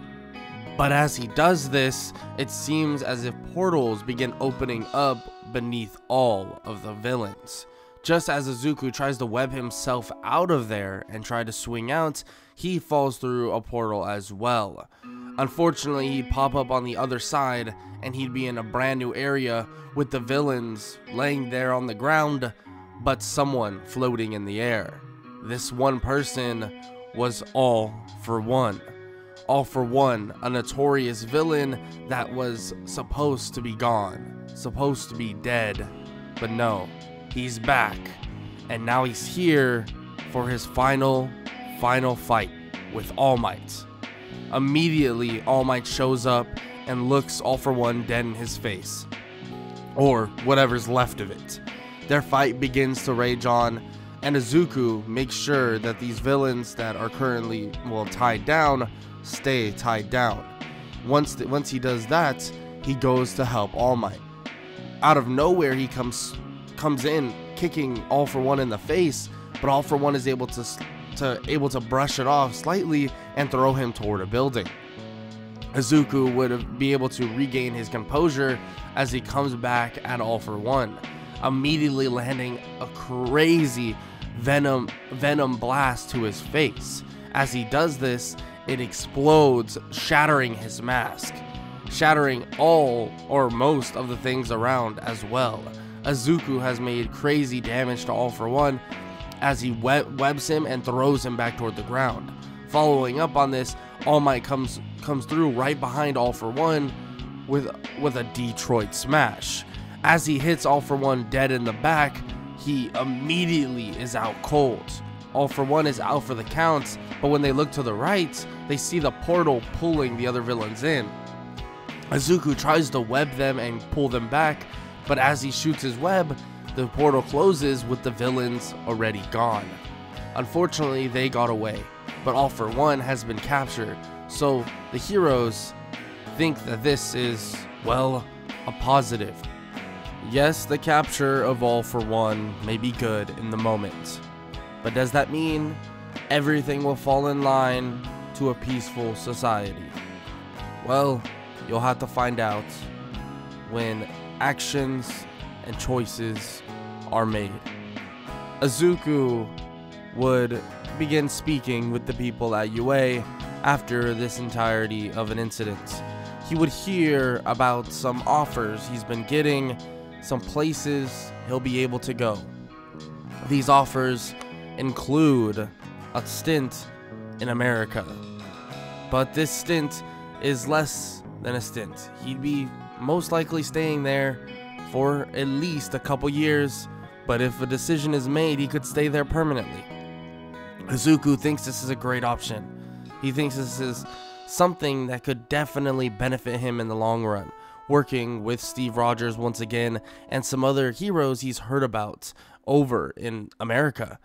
but as he does this, it seems as if portals begin opening up beneath all of the villains. Just as Izuku tries to web himself out of there and try to swing out, he falls through a portal as well. Unfortunately, he'd pop up on the other side and he'd be in a brand new area with the villains laying there on the ground, but someone floating in the air. This one person was All For One. All For One, a notorious villain that was supposed to be gone, supposed to be dead, but no. He's back, and now he's here for his final fight with All Might. Immediately, All Might shows up and looks All For One dead in his face, or whatever's left of it. Their fight begins to rage on, and Izuku makes sure that these villains that are currently, well, tied down, stay tied down. Once he does that, he goes to help All Might. Out of nowhere, he comes in kicking All For One in the face, but All For One is able to brush it off slightly and throw him toward a building. Izuku would be able to regain his composure as he comes back at All For One, immediately landing a crazy venom blast to his face. As he does this, it explodes, shattering his mask, shattering all or most of the things around as well. Izuku has made crazy damage to All For One as he webs him and throws him back toward the ground. Following up on this, All Might comes through right behind All For One with a Detroit Smash. As he hits All For One dead in the back, he immediately is out cold. All For One is out for the count, but when they look to the right, they see the portal pulling the other villains in. Izuku tries to web them and pull them back, but as he shoots his web, the portal closes with the villains already gone. Unfortunately, they got away, but All For One has been captured, so the heroes think that this is, well, a positive. Yes, the capture of All For One may be good in the moment, but does that mean everything will fall in line to a peaceful society? Well, you'll have to find out when actions and choices are made. Izuku would begin speaking with the people at UA after this entirety of an incident. He would hear about some offers he's been getting, some places he'll be able to go. These offers include a stint in America, but this stint is less than a stint. He'd be most likely staying there for at least a couple years, but if a decision is made, he could stay there permanently. Izuku thinks this is a great option. He thinks this is something that could definitely benefit him in the long run, working with Steve Rogers once again and some other heroes he's heard about over in America.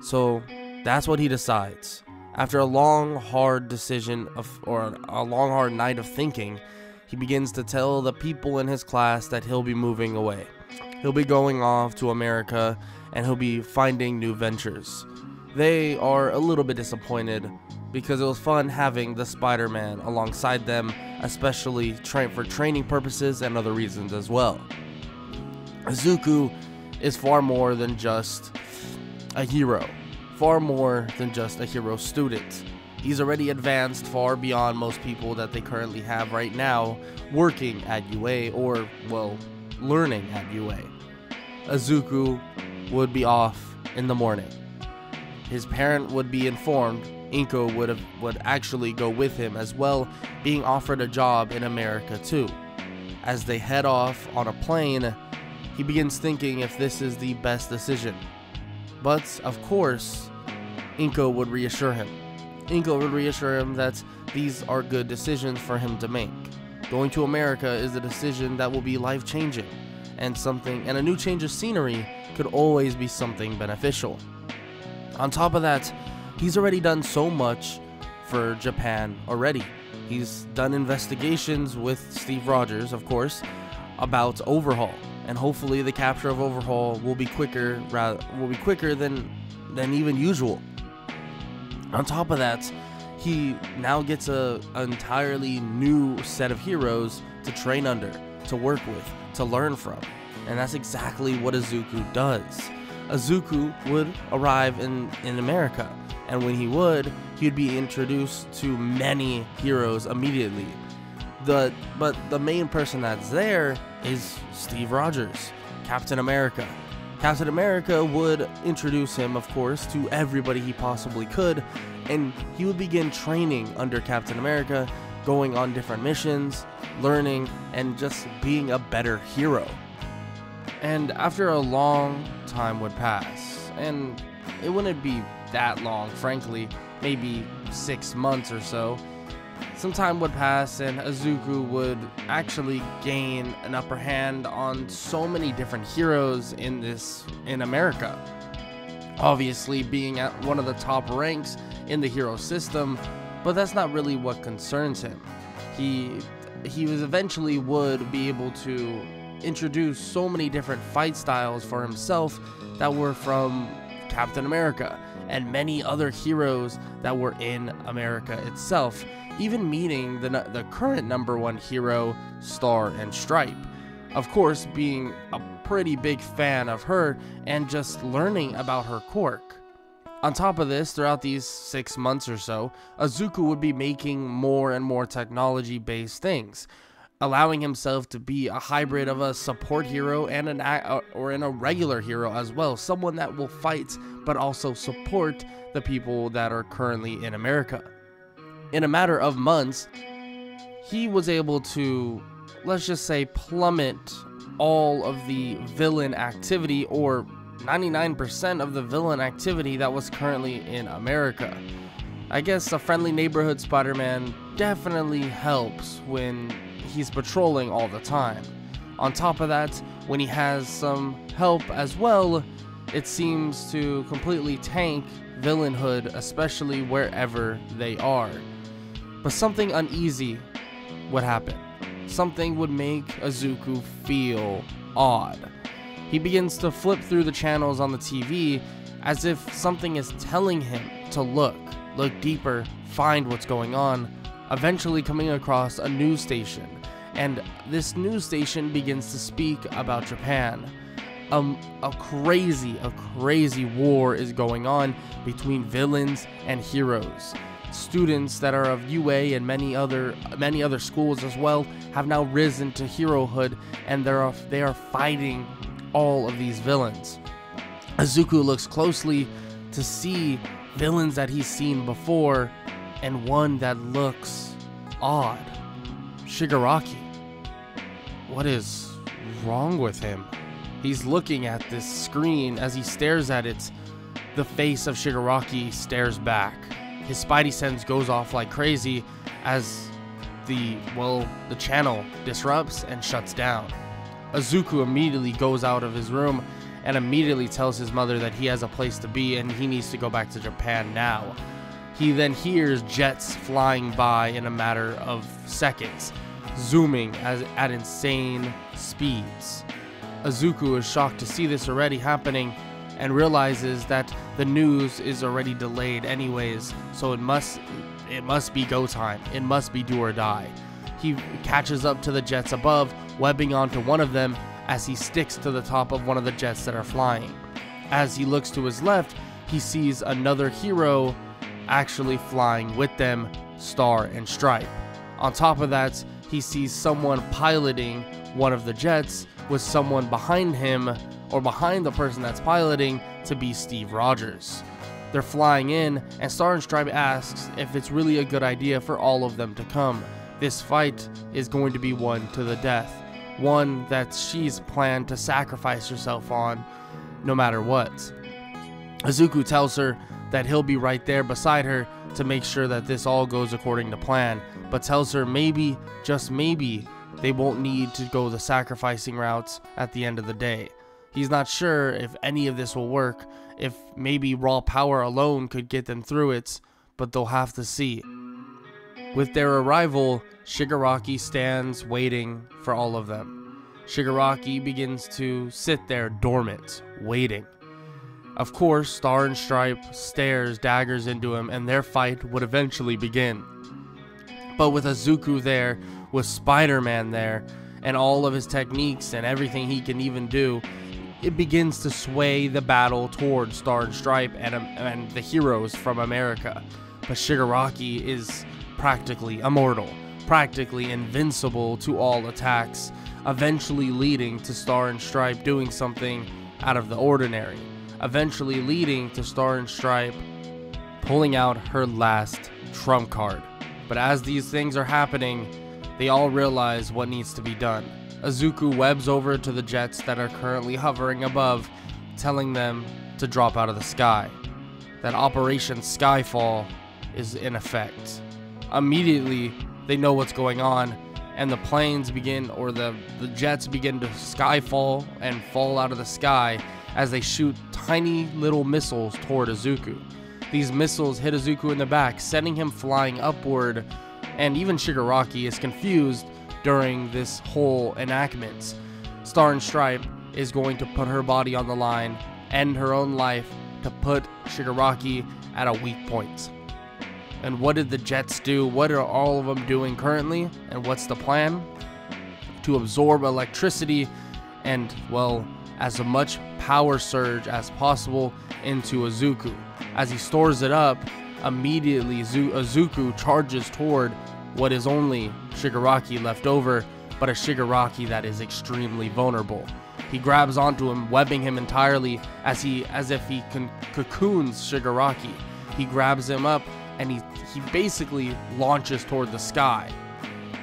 So that's what he decides. After a long, hard decision or a long, hard night of thinking, he begins to tell the people in his class that he'll be moving away. He'll be going off to America and he'll be finding new ventures. They are a little bit disappointed because it was fun having the Spider-Man alongside them, especially for training purposes and other reasons as well. Izuku is far more than just a hero, far more than just a hero student. He's already advanced far beyond most people that they currently have right now working at UA or, well, learning at UA. Izuku would be off in the morning. His parent would be informed. Inko would actually go with him as well, being offered a job in America too. As they head off on a plane, he begins thinking if this is the best decision. But, of course, Inko would reassure him. Inko would reassure him that these are good decisions for him to make. Going to America is a decision that will be life-changing, and a new change of scenery could always be something beneficial. On top of that, he's already done so much for Japan already. He's done investigations with Steve Rogers, of course, about Overhaul, and hopefully the capture of Overhaul will be quicker than even usual. On top of that, he now gets an entirely new set of heroes to train under, to work with, to learn from, and that's exactly what Izuku does. Izuku would arrive in America, and when he'd be introduced to many heroes immediately. But the main person that's there is Steve Rogers, Captain America. Captain America would introduce him, of course, to everybody he possibly could, and he would begin training under Captain America, going on different missions, learning, and just being a better hero. And after a long time would pass, and it wouldn't be that long, frankly, maybe 6 months or so, some time would pass and Izuku would actually gain an upper hand on so many different heroes in America. Obviously being at one of the top ranks in the hero system, but that's not really what concerns him. He eventually would be able to introduce so many different fight styles for himself that were from Captain America and many other heroes that were in America itself, even meeting the current #1 hero, Star and Stripe. Of course, being a pretty big fan of her and just learning about her quirk. On top of this, throughout these 6 months or so, Izuku would be making more and more technology-based things, allowing himself to be a hybrid of a support hero and a regular hero as well, someone that will fight but also support the people that are currently in America. In a matter of months, he was able to, let's just say, plummet all of the villain activity, or 99% of the villain activity that was currently in America. I guess a friendly neighborhood Spider-Man definitely helps when he's patrolling all the time. On top of that, when he has some help as well, it seems to completely tank villainhood, especially wherever they are. But something uneasy would happen. Something would make Izuku feel odd. He begins to flip through the channels on the TV as if something is telling him to look deeper, find what's going on, eventually coming across a news station. And this news station begins to speak about Japan. A crazy war is going on between villains and heroes. Students that are of UA and many other schools as well have now risen to herohood, and they are fighting all of these villains. Izuku looks closely to see villains that he's seen before, and one that looks odd. Shigaraki. What is wrong with him? He's looking at this screen. As he stares at it, the face of Shigaraki stares back. His spidey sense goes off like crazy as the channel disrupts and shuts down. Izuku immediately goes out of his room and immediately tells his mother that he has a place to be and he needs to go back to Japan now. He then hears jets flying by in a matter of seconds, zooming at insane speeds. Izuku is shocked to see this already happening and realizes that the news is already delayed anyways, so it must be go time. It must be do or die. He catches up to the jets above, webbing onto one of them as he sticks to the top of one of the jets that are flying. As he looks to his left, he sees another hero actually flying with them, Star and Stripe. On top of that, he sees someone piloting one of the jets with someone behind him, or behind the person that's piloting, to be Steve Rogers. They're flying in, and Star and Stripe asks if it's really a good idea for all of them to come. This fight is going to be one to the death, one that she's planned to sacrifice herself on no matter what. Izuku tells her that he'll be right there beside her to make sure that this all goes according to plan, but tells her maybe, just maybe, they won't need to go the sacrificing routes at the end of the day. He's not sure if any of this will work, if maybe raw power alone could get them through it, but they'll have to see. With their arrival, Shigaraki stands waiting for all of them. Shigaraki begins to sit there dormant, waiting. Of course, Star and Stripe stares daggers into him, and their fight would eventually begin. But with Izuku there, with Spider-Man there, and all of his techniques and everything he can even do, it begins to sway the battle towards Star and Stripe and the heroes from America. But Shigaraki is practically immortal, practically invincible to all attacks, eventually leading to Star and Stripe doing something out of the ordinary, eventually leading to Star and Stripe pulling out her last trump card. But as these things are happening, they all realize what needs to be done. Izuku webs over to the jets that are currently hovering above, telling them to drop out of the sky. That Operation Skyfall is in effect. Immediately, they know what's going on, and the planes begin, or the jets begin to skyfall and fall out of the sky as they shoot tiny little missiles toward Izuku. These missiles hit Izuku in the back, sending him flying upward, and even Shigaraki is confused during this whole enactment. Star and Stripe is going to put her body on the line, end her own life, to put Shigaraki at a weak point. And what did the jets do? What are all of them doing currently? And what's the plan? To absorb electricity and, well, as much power surge as possible into Izuku. As he stores it up, immediately Izuku charges toward what is only Shigaraki left over, but a Shigaraki that is extremely vulnerable. He grabs onto him, webbing him entirely as if he cocoons Shigaraki. He grabs him up and he basically launches toward the sky,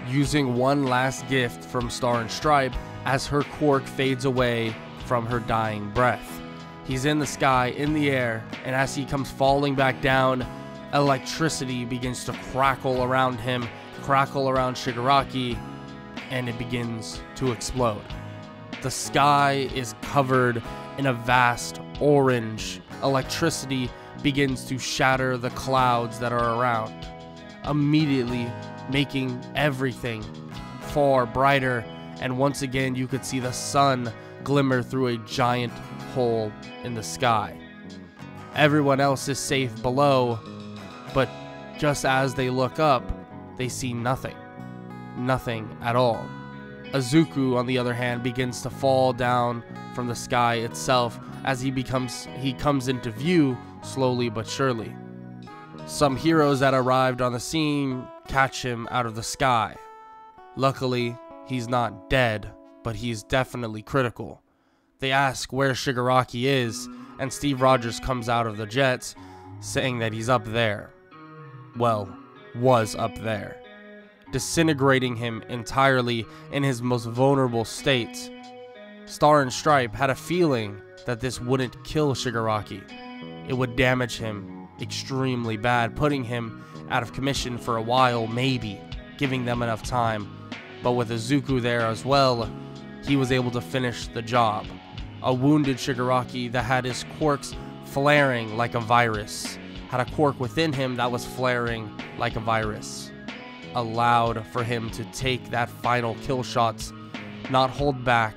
using one last gift from Star and Stripe as her quirk fades away from her dying breath. He's in the sky, in the air, and as he comes falling back down, electricity begins to crackle around him, crackle around Shigaraki, and it begins to explode. The sky is covered in a vast orange. Electricity begins to shatter the clouds that are around, immediately making everything far brighter. And once again, you could see the sun glimmer through a giant hole in the sky. Everyone else is safe below, but just as they look up, they see nothing. Nothing at all. Izuku, on the other hand, begins to fall down from the sky itself as he comes into view slowly but surely. Some heroes that arrived on the scene catch him out of the sky. Luckily, he's not dead, but he's definitely critical. They ask where Shigaraki is, and Steve Rogers comes out of the jets saying that he's up there. Well, was up there, disintegrating him entirely in his most vulnerable state. Star and Stripe had a feeling that this wouldn't kill Shigaraki. It would damage him extremely bad, putting him out of commission for a while, maybe, giving them enough time. But with Izuku there as well, he was able to finish the job. A wounded Shigaraki that had his quirks flaring like a virus, had a quirk within him that was flaring like a virus, allowed for him to take that final kill shots, not hold back,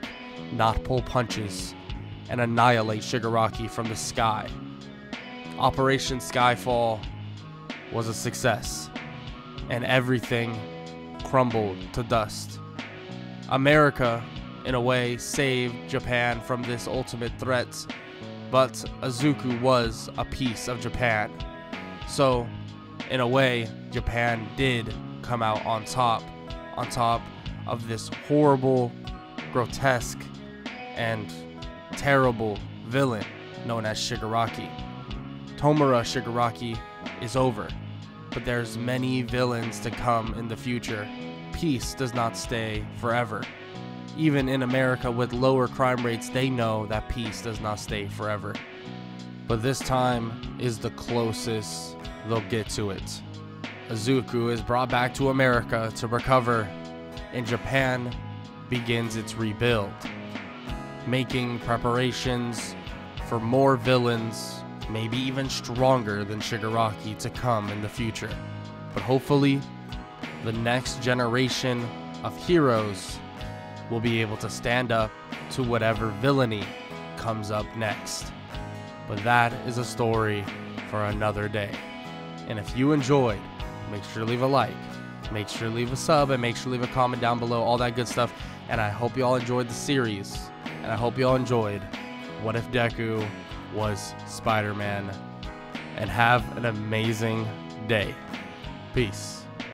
not pull punches, and annihilate Shigaraki from the sky. Operation Skyfall was a success, and everything crumbled to dust. America, in a way, saved Japan from this ultimate threat, but Izuku was a piece of Japan. So, in a way, Japan did come out on top of this horrible, grotesque, and terrible villain known as Shigaraki. Tomura Shigaraki is over, but there's many villains to come in the future. Peace does not stay forever. Even in America with lower crime rates, they know that peace does not stay forever. But this time is the closest they'll get to it. Izuku is brought back to America to recover, and Japan begins its rebuild, making preparations for more villains, maybe even stronger than Shigaraki, to come in the future. But hopefully, the next generation of heroes will be able to stand up to whatever villainy comes up next. But that is a story for another day. And if you enjoyed, make sure to leave a like, make sure to leave a sub, and make sure to leave a comment down below, all that good stuff. And I hope you all enjoyed the series, and I hope you all enjoyed What If Deku Was Spider-Man. And have an amazing day. Peace.